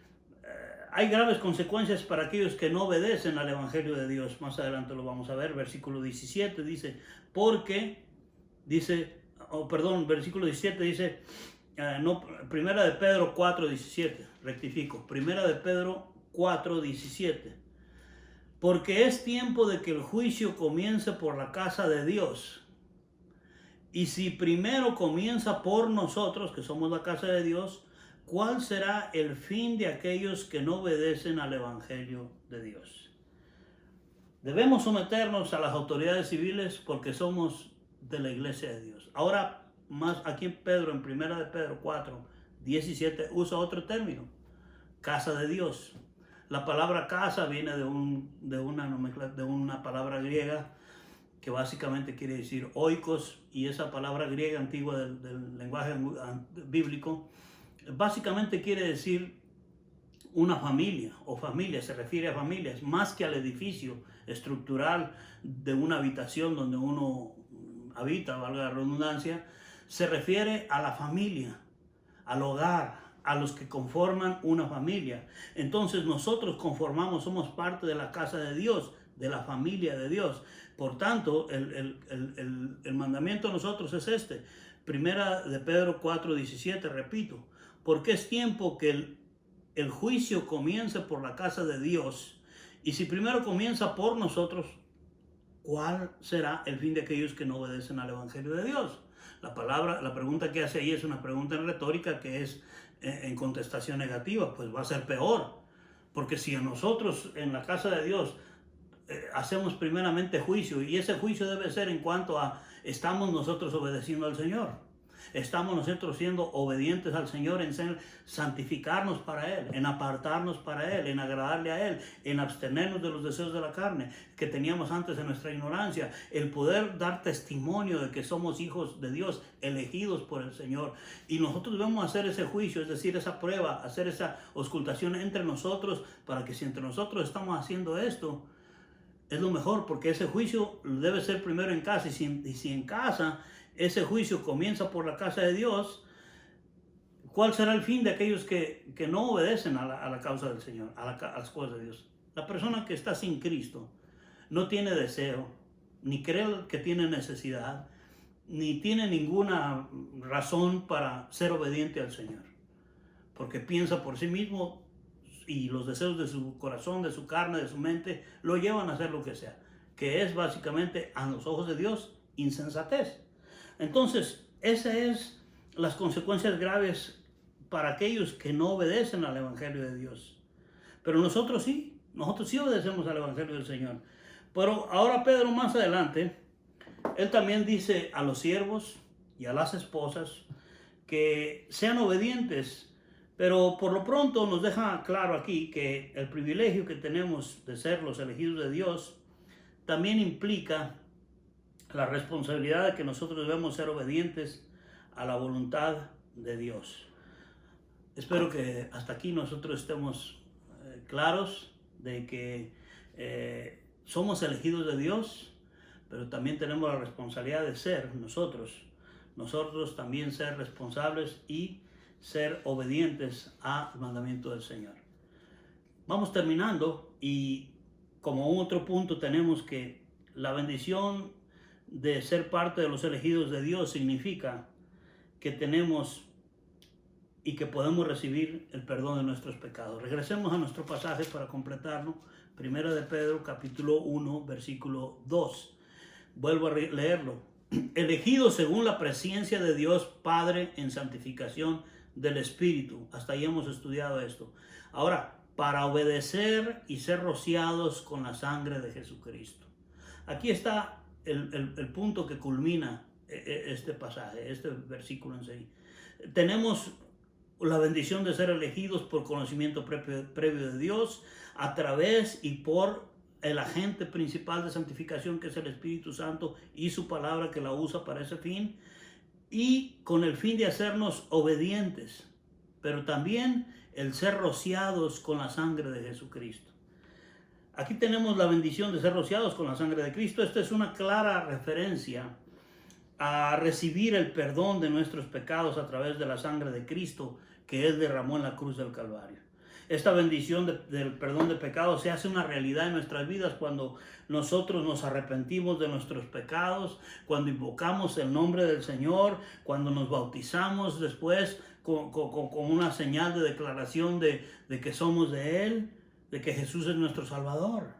hay graves consecuencias para aquellos que no obedecen al Evangelio de Dios. Más adelante lo vamos a ver. Versículo 17 dice, versículo 17 dice, Primera de Pedro 4:17, rectifico, Primera de Pedro 4:17, porque es tiempo de que el juicio comience por la casa de Dios. Y si primero comienza por nosotros, que somos la casa de Dios, ¿cuál será el fin de aquellos que no obedecen al Evangelio de Dios? Debemos someternos a las autoridades civiles porque somos de la iglesia de Dios. Ahora, más aquí Pedro, en Primera de Pedro 4:17, usa otro término, casa de Dios. La palabra casa viene de una palabra griega que básicamente quiere decir oikos, y esa palabra griega antigua del lenguaje bíblico básicamente quiere decir una familia, o familia, se refiere a familias, más que al edificio estructural de una habitación donde uno habita, valga la redundancia. Se refiere a la familia, al hogar, a los que conforman una familia. Entonces nosotros somos parte de la casa de Dios, de la familia de Dios. Por tanto, el mandamiento a nosotros es este. Primera de Pedro 4:17, repito, porque es tiempo que el juicio comience por la casa de Dios. Y si primero comienza por nosotros, ¿cuál será el fin de aquellos que no obedecen al Evangelio de Dios? La pregunta que hace ahí es una pregunta retórica que es en contestación negativa, pues va a ser peor. Porque si nosotros en la casa de Dios hacemos primeramente juicio, y ese juicio debe ser en cuanto a estamos nosotros obedeciendo al Señor. estamos nosotros siendo obedientes al Señor en santificarnos para Él, en apartarnos para Él, en agradarle a Él, en abstenernos de los deseos de la carne que teníamos antes de nuestra ignorancia, el poder dar testimonio de que somos hijos de Dios, elegidos por el Señor. Y nosotros debemos hacer ese juicio, es decir, esa prueba, hacer esa auscultación entre nosotros, para que si entre nosotros estamos haciendo esto, es lo mejor, porque ese juicio debe ser primero en casa. Y si en casa ese juicio comienza por la casa de Dios, ¿cuál será el fin de aquellos que no obedecen a la causa del Señor, a las cosas de Dios? La persona que está sin Cristo no tiene deseo, ni cree que tiene necesidad, ni tiene ninguna razón para ser obediente al Señor, porque piensa por sí mismo, y los deseos de su corazón, de su carne, de su mente, lo llevan a hacer lo que sea, que es básicamente, a los ojos de Dios, insensatez. Entonces, esas es las consecuencias graves para aquellos que no obedecen al Evangelio de Dios. Pero nosotros sí obedecemos al Evangelio del Señor. Pero ahora Pedro, más adelante, él también dice a los siervos y a las esposas que sean obedientes. Pero por lo pronto nos deja claro aquí que el privilegio que tenemos de ser los elegidos de Dios también implica la responsabilidad de que nosotros debemos ser obedientes a la voluntad de Dios. Espero que hasta aquí nosotros estemos claros de que somos elegidos de Dios, pero también tenemos la responsabilidad de ser nosotros también ser responsables y ser obedientes al mandamiento del Señor. Vamos terminando, y como otro punto tenemos que la bendición de ser parte de los elegidos de Dios significa que tenemos y que podemos recibir el perdón de nuestros pecados. Regresemos a nuestro pasaje para completarlo. Primera de Pedro, capítulo 1, versículo 2. Vuelvo a leerlo. Elegidos según la presencia de Dios Padre en santificación del Espíritu. Hasta ahí hemos estudiado esto. Ahora, para obedecer y ser rociados con la sangre de Jesucristo. Aquí está el punto que culmina este pasaje, este versículo en sí. Tenemos la bendición de ser elegidos por conocimiento previo de Dios, a través y por el agente principal de santificación, que es el Espíritu Santo y su palabra, que la usa para ese fin, y con el fin de hacernos obedientes, pero también el ser rociados con la sangre de Jesucristo. Aquí tenemos la bendición de ser rociados con la sangre de Cristo. Esta es una clara referencia a recibir el perdón de nuestros pecados a través de la sangre de Cristo que Él derramó en la cruz del Calvario. Esta bendición del perdón de pecados se hace una realidad en nuestras vidas cuando nosotros nos arrepentimos de nuestros pecados, cuando invocamos el nombre del Señor, cuando nos bautizamos después con una señal de declaración de que somos de Él, de que Jesús es nuestro Salvador.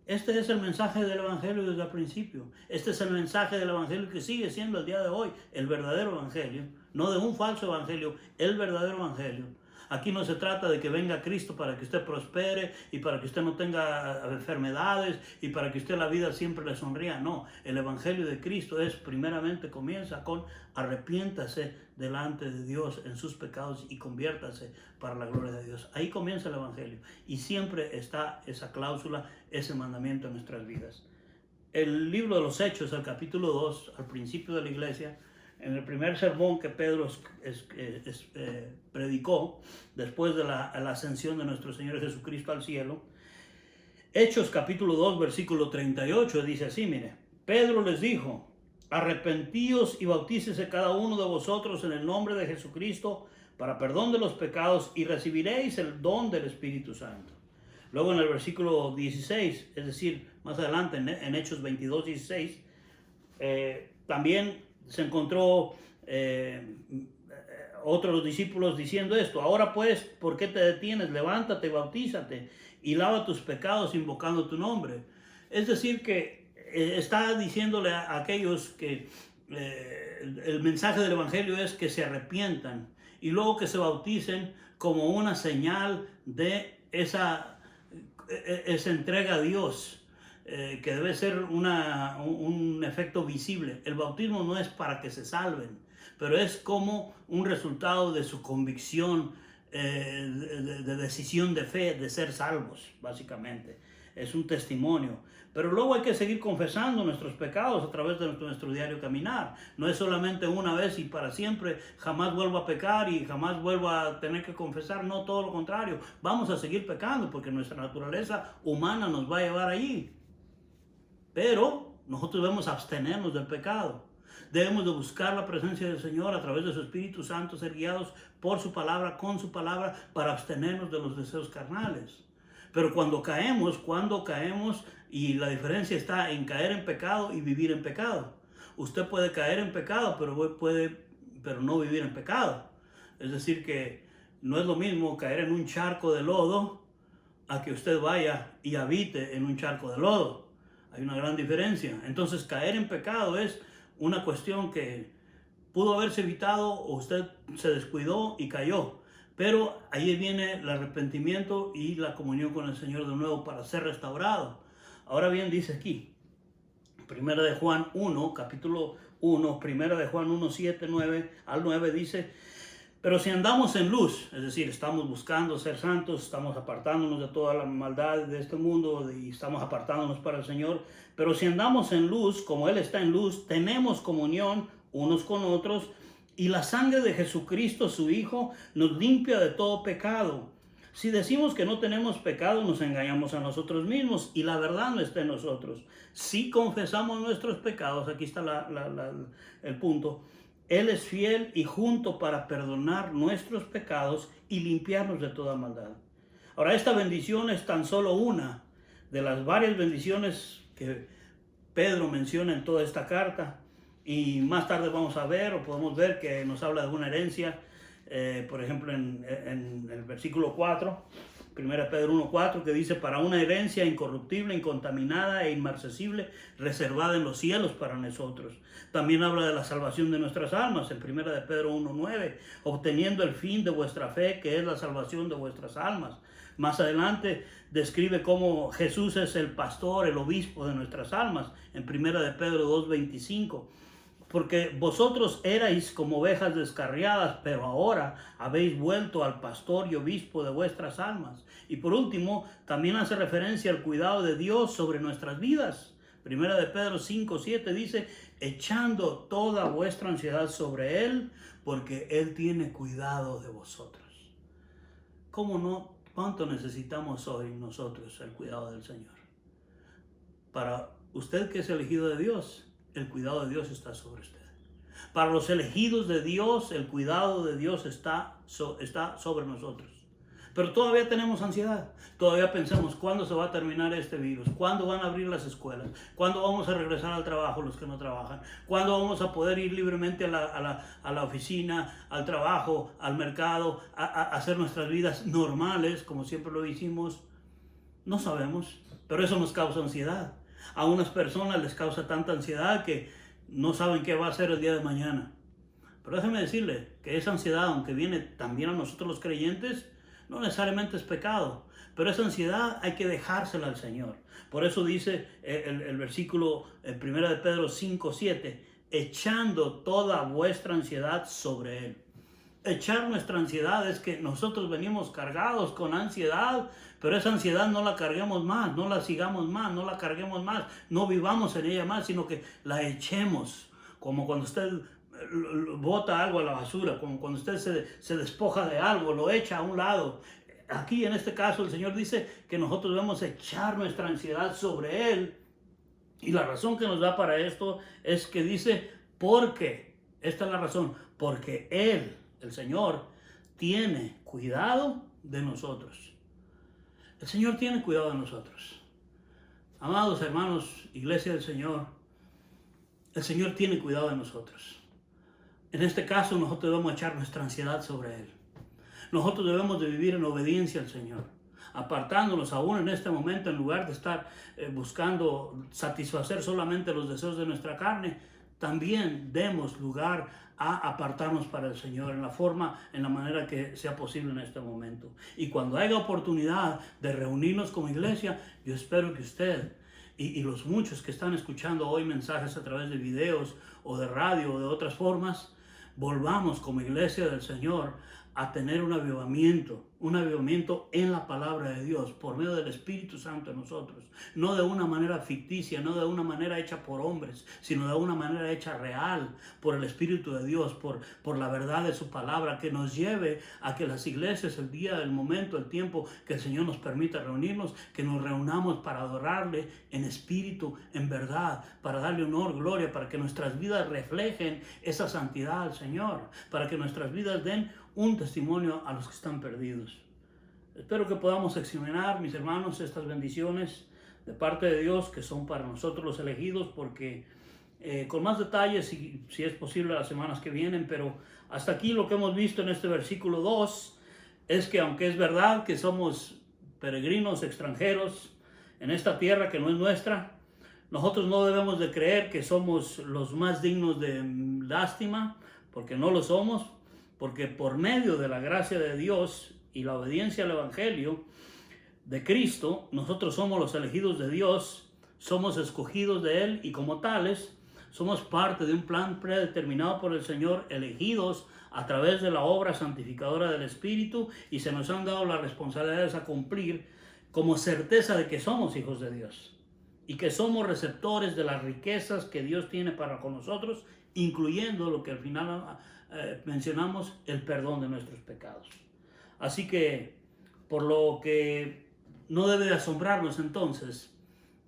Este es el mensaje del Evangelio desde el principio. Este es el mensaje del Evangelio que sigue siendo el día de hoy, el verdadero Evangelio, no de un falso Evangelio, el verdadero Evangelio. Aquí no se trata de que venga Cristo para que usted prospere y para que usted no tenga enfermedades y para que usted la vida siempre le sonría. No, el Evangelio de Cristo primeramente comienza con arrepiéntase delante de Dios en sus pecados y conviértase para la gloria de Dios. Ahí comienza el Evangelio y siempre está esa cláusula, ese mandamiento en nuestras vidas. El libro de los Hechos, el capítulo 2, al principio de la iglesia, en el primer sermón que Pedro predicó después de la ascensión de nuestro Señor Jesucristo al cielo, Hechos capítulo 2 versículo 38 dice así, mire, Pedro les dijo, arrepentíos y bautícese cada uno de vosotros en el nombre de Jesucristo para perdón de los pecados y recibiréis el don del Espíritu Santo. Luego en el versículo 16, es decir, más adelante en Hechos 22, 16, también se encontró otros los discípulos diciendo esto, ahora pues, ¿por qué te detienes? Levántate, bautízate y lava tus pecados invocando tu nombre. Es decir que está diciéndole a aquellos que el mensaje del Evangelio es que se arrepientan y luego que se bauticen como una señal de esa entrega a Dios. que debe ser un efecto visible. El bautismo no es para que se salven, pero es como un resultado de su convicción, de decisión de fe, de ser salvos, básicamente. Es un testimonio. Pero luego hay que seguir confesando nuestros pecados a través de nuestro diario caminar. No es solamente una vez y para siempre, jamás vuelvo a pecar y jamás vuelvo a tener que confesar. No, todo lo contrario. Vamos a seguir pecando porque nuestra naturaleza humana nos va a llevar allí. Pero nosotros debemos abstenernos del pecado. Debemos de buscar la presencia del Señor a través de su Espíritu Santo, ser guiados por su palabra, con su palabra, para abstenernos de los deseos carnales. Pero cuando caemos, y la diferencia está en caer en pecado y vivir en pecado. Usted puede caer en pecado, pero no vivir en pecado. Es decir, que no es lo mismo caer en un charco de lodo a que usted vaya y habite en un charco de lodo. Hay una gran diferencia. Entonces, caer en pecado es una cuestión que pudo haberse evitado o usted se descuidó y cayó. Pero ahí viene el arrepentimiento y la comunión con el Señor de nuevo para ser restaurado. Ahora bien, dice aquí, Primera de Juan 1, capítulo 1, Primera de Juan 1, 7, 9 al 9 dice: pero si andamos en luz, es decir, estamos buscando ser santos, estamos apartándonos de toda la maldad de este mundo y estamos apartándonos para el Señor, pero si andamos en luz, como Él está en luz, tenemos comunión unos con otros, y la sangre de Jesucristo, su Hijo, nos limpia de todo pecado. Si decimos que no tenemos pecado, nos engañamos a nosotros mismos y la verdad no está en nosotros. Si confesamos nuestros pecados, aquí está el punto, Él es fiel y justo para perdonar nuestros pecados y limpiarnos de toda maldad. Ahora, esta bendición es tan solo una de las varias bendiciones que Pedro menciona en toda esta carta. Y más tarde vamos a ver, o podemos ver, que nos habla de una herencia. Por ejemplo, en el versículo 4, 1 Pedro 1:4, que dice: para una herencia incorruptible, incontaminada e inmarcesible, reservada en los cielos para nosotros. También habla de la salvación de nuestras almas, en 1 Pedro 1:9, obteniendo el fin de vuestra fe, que es la salvación de vuestras almas. Más adelante describe cómo Jesús es el pastor, el obispo de nuestras almas, en 1 Pedro 2:25. Porque vosotros erais como ovejas descarriadas, pero ahora habéis vuelto al pastor y obispo de vuestras almas. Y por último, también hace referencia al cuidado de Dios sobre nuestras vidas. Primera de Pedro 5:7 dice: echando toda vuestra ansiedad sobre Él, porque Él tiene cuidado de vosotros. ¿Cómo no? ¿Cuánto necesitamos hoy nosotros el cuidado del Señor? Para usted que es elegido de Dios, el cuidado de Dios está sobre usted. Para los elegidos de Dios, el cuidado de Dios está sobre nosotros. Pero todavía tenemos ansiedad. Todavía pensamos: ¿cuándo se va a terminar este virus? ¿Cuándo van a abrir las escuelas? ¿Cuándo vamos a regresar al trabajo los que no trabajan? ¿Cuándo vamos a poder ir libremente a la oficina, al trabajo, al mercado, a hacer nuestras vidas normales, como siempre lo hicimos? No sabemos, pero eso nos causa ansiedad. A unas personas les causa tanta ansiedad que no saben qué va a hacer el día de mañana. Pero déjeme decirle que esa ansiedad, aunque viene también a nosotros los creyentes, no necesariamente es pecado. Pero esa ansiedad hay que dejársela al Señor. Por eso dice el versículo 1 de Pedro 5:7, echando toda vuestra ansiedad sobre Él. Echar nuestra ansiedad es que nosotros venimos cargados con ansiedad, pero esa ansiedad no la carguemos más, no la sigamos más, no la carguemos más, no vivamos en ella más, sino que la echemos. Como cuando usted bota algo a la basura, como cuando usted se despoja de algo, lo echa a un lado. Aquí en este caso el Señor dice que nosotros debemos echar nuestra ansiedad sobre Él. Y la razón que nos da para esto es que dice: porque, esta es la razón, porque Él, el Señor, tiene cuidado de nosotros. El Señor tiene cuidado de nosotros. Amados hermanos, iglesia del Señor, el Señor tiene cuidado de nosotros. En este caso, nosotros debemos echar nuestra ansiedad sobre Él. Nosotros debemos de vivir en obediencia al Señor, apartándonos aún en este momento, en lugar de estar buscando satisfacer solamente los deseos de nuestra carne. También demos lugar a apartarnos para el Señor en la manera que sea posible en este momento. Y cuando haya oportunidad de reunirnos como iglesia, yo espero que usted, y los muchos que están escuchando hoy mensajes a través de videos o de radio o de otras formas, volvamos como iglesia del Señor a tener un avivamiento en la palabra de Dios por medio del Espíritu Santo en nosotros, no de una manera ficticia, no de una manera hecha por hombres, sino de una manera hecha real por el Espíritu de Dios, por la verdad de su palabra, que nos lleve a que las iglesias, el día, el momento, el tiempo que el Señor nos permita reunirnos, que nos reunamos para adorarle en espíritu, en verdad, para darle honor, gloria, para que nuestras vidas reflejen esa santidad al Señor, para que nuestras vidas den un testimonio a los que están perdidos. Espero que podamos examinar, mis hermanos, estas bendiciones de parte de Dios que son para nosotros los elegidos, porque con más detalles, si es posible, las semanas que vienen, pero hasta aquí lo que hemos visto en este versículo 2 es que aunque es verdad que somos peregrinos, extranjeros en esta tierra que no es nuestra, nosotros no debemos de creer que somos los más dignos de lástima, porque no lo somos, porque por medio de la gracia de Dios y la obediencia al Evangelio de Cristo, nosotros somos los elegidos de Dios, somos escogidos de Él y como tales, somos parte de un plan predeterminado por el Señor, elegidos a través de la obra santificadora del Espíritu, y se nos han dado las responsabilidades a cumplir como certeza de que somos hijos de Dios y que somos receptores de las riquezas que Dios tiene para con nosotros, incluyendo lo que al final mencionamos, el perdón de nuestros pecados. Así que, por lo que no debe de asombrarnos entonces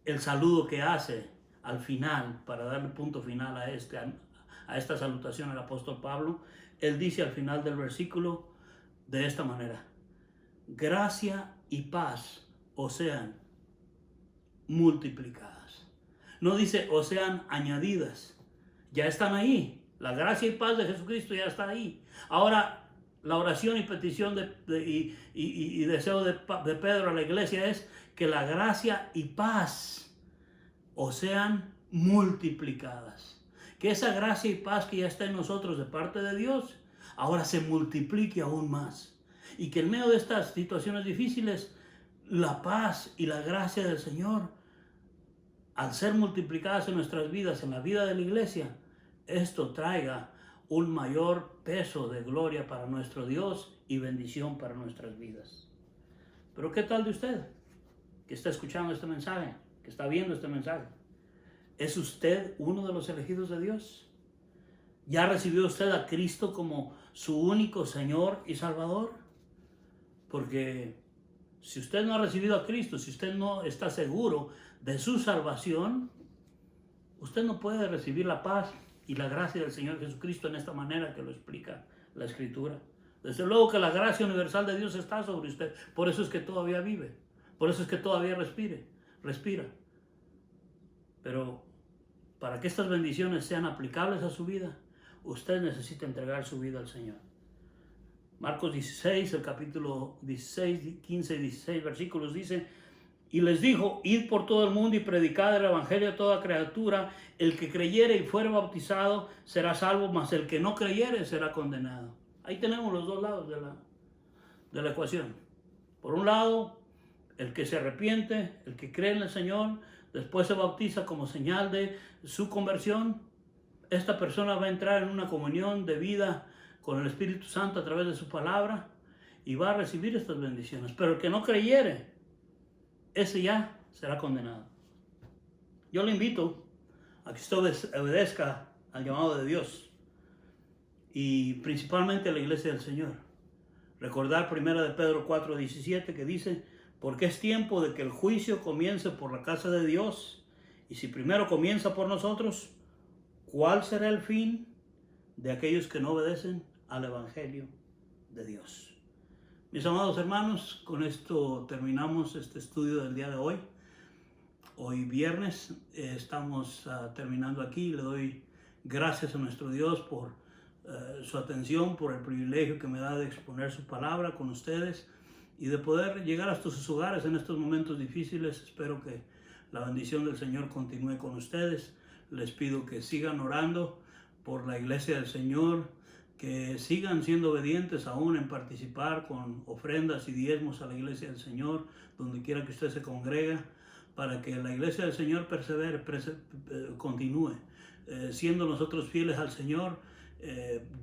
el saludo que hace al final, para darle punto final a esta salutación al apóstol Pablo. Él dice al final del versículo de esta manera: gracia y paz os sean multiplicadas. No dice o sean añadidas, ya están ahí. La gracia y paz de Jesucristo ya está ahí. Ahora, la oración y petición y deseo de Pedro a la iglesia es que la gracia y paz os sean multiplicadas. Que esa gracia y paz que ya está en nosotros de parte de Dios, ahora se multiplique aún más. Y que en medio de estas situaciones difíciles, la paz y la gracia del Señor, al ser multiplicadas en nuestras vidas, en la vida de la iglesia, esto traiga un mayor peso de gloria para nuestro Dios y bendición para nuestras vidas. Pero ¿qué tal de usted que está escuchando este mensaje, que está viendo este mensaje? ¿Es usted uno de los elegidos de Dios? ¿Ya recibió usted a Cristo como su único Señor y Salvador? Porque si usted no ha recibido a Cristo, si usted no está seguro de su salvación, usted no puede recibir la paz y la gracia del Señor Jesucristo en esta manera que lo explica la Escritura. Desde luego que la gracia universal de Dios está sobre usted. Por eso es que todavía vive. Por eso es que todavía respira. Pero para que estas bendiciones sean aplicables a su vida, usted necesita entregar su vida al Señor. Marcos 16, el capítulo 16, 15 y 16 versículos dice: y les dijo: id por todo el mundo y predicad el evangelio a toda criatura. El que creyere y fuere bautizado será salvo, mas el que no creyere será condenado. Ahí tenemos los dos lados de la ecuación. Por un lado, el que se arrepiente, el que cree en el Señor, después se bautiza como señal de su conversión. Esta persona va a entrar en una comunión de vida con el Espíritu Santo a través de su palabra y va a recibir estas bendiciones. Pero el que no creyere, ese ya será condenado. Yo le invito a que usted obedezca al llamado de Dios y principalmente a la iglesia del Señor. Recordar 1 de Pedro 4:17 que dice: porque es tiempo de que el juicio comience por la casa de Dios, y si primero comienza por nosotros, ¿cuál será el fin de aquellos que no obedecen al Evangelio de Dios? Mis amados hermanos, con esto terminamos este estudio del día de hoy. Hoy viernes estamos terminando aquí. Le doy gracias a nuestro Dios por su atención, por el privilegio que me da de exponer su palabra con ustedes y de poder llegar hasta sus hogares en estos momentos difíciles. Espero que la bendición del Señor continúe con ustedes. Les pido que sigan orando por la iglesia del Señor, que sigan siendo obedientes aún en participar con ofrendas y diezmos a la iglesia del Señor, donde quiera que usted se congrega, para que la iglesia del Señor persevere, continúe, siendo nosotros fieles al Señor,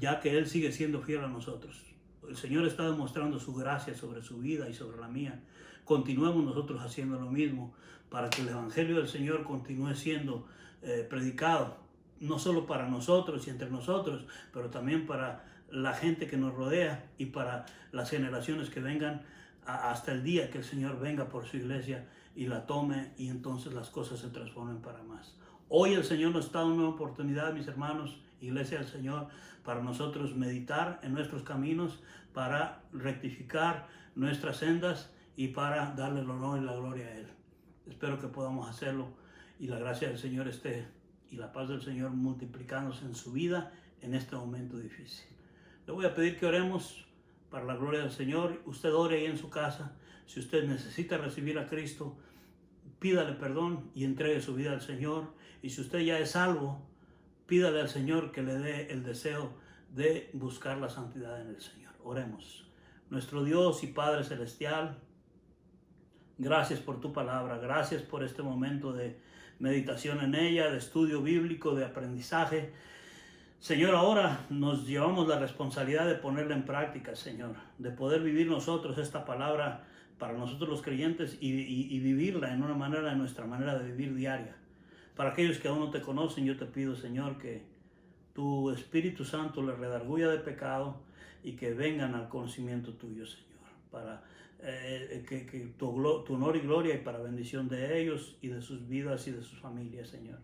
ya que Él sigue siendo fiel a nosotros. El Señor está demostrando su gracia sobre su vida y sobre la mía. Continuemos nosotros haciendo lo mismo para que el Evangelio del Señor continúe siendo predicado, no solo para nosotros y entre nosotros, pero también para la gente que nos rodea y para las generaciones que vengan hasta el día que el Señor venga por su iglesia y la tome, y entonces las cosas se transformen para más. Hoy el Señor nos da una nueva oportunidad, mis hermanos, iglesia del Señor, para nosotros meditar en nuestros caminos, para rectificar nuestras sendas y para darle el honor y la gloria a Él. Espero que podamos hacerlo y la gracia del Señor esté y la paz del Señor multiplicándose en su vida en este momento difícil. Le voy a pedir que oremos para la gloria del Señor. Usted ore ahí en su casa. Si usted necesita recibir a Cristo, pídale perdón y entregue su vida al Señor. Y si usted ya es salvo, pídale al Señor que le dé el deseo de buscar la santidad en el Señor. Oremos. Nuestro Dios y Padre Celestial, gracias por tu palabra, gracias por este momento de meditación en ella, de estudio bíblico, de aprendizaje. Señor, ahora nos llevamos la responsabilidad de ponerla en práctica, Señor, de poder vivir nosotros esta palabra para nosotros los creyentes y vivirla en una manera, en nuestra manera de vivir diaria. Para aquellos que aún no te conocen, yo te pido, Señor, que tu Espíritu Santo les redarguya de pecado y que vengan al conocimiento tuyo, Señor, para que tu honor y gloria y para bendición de ellos y de sus vidas y de sus familias, Señor.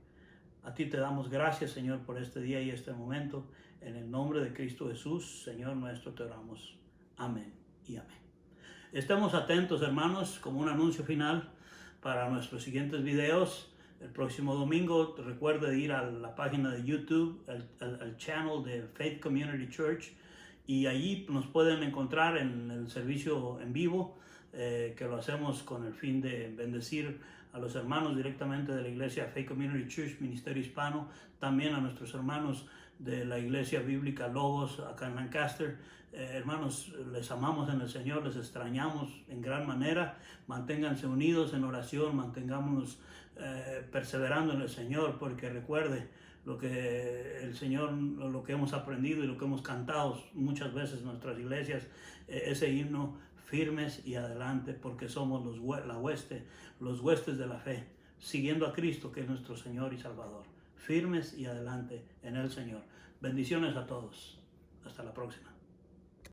A ti te damos gracias, Señor, por este día y este momento. En el nombre de Cristo Jesús, Señor nuestro, te oramos. Amén y amén. Estemos atentos, hermanos, como un anuncio final para nuestros siguientes videos. El próximo domingo, recuerde ir a la página de YouTube, al channel de Faith Community Church, y allí nos pueden encontrar en el servicio en vivo, que lo hacemos con el fin de bendecir a los hermanos directamente de la iglesia Faith Community Church, Ministerio Hispano, también a nuestros hermanos de la iglesia bíblica Logos acá en Lancaster. Hermanos, les amamos en el Señor, les extrañamos en gran manera. Manténganse unidos en oración, mantengámonos perseverando en el Señor, porque recuerde lo que el Señor, lo que hemos aprendido y lo que hemos cantado muchas veces en nuestras iglesias, ese himno: firmes y adelante, porque somos los huestes de la fe, siguiendo a Cristo, que es nuestro Señor y Salvador. Firmes y adelante en el Señor. Bendiciones a todos. Hasta la próxima.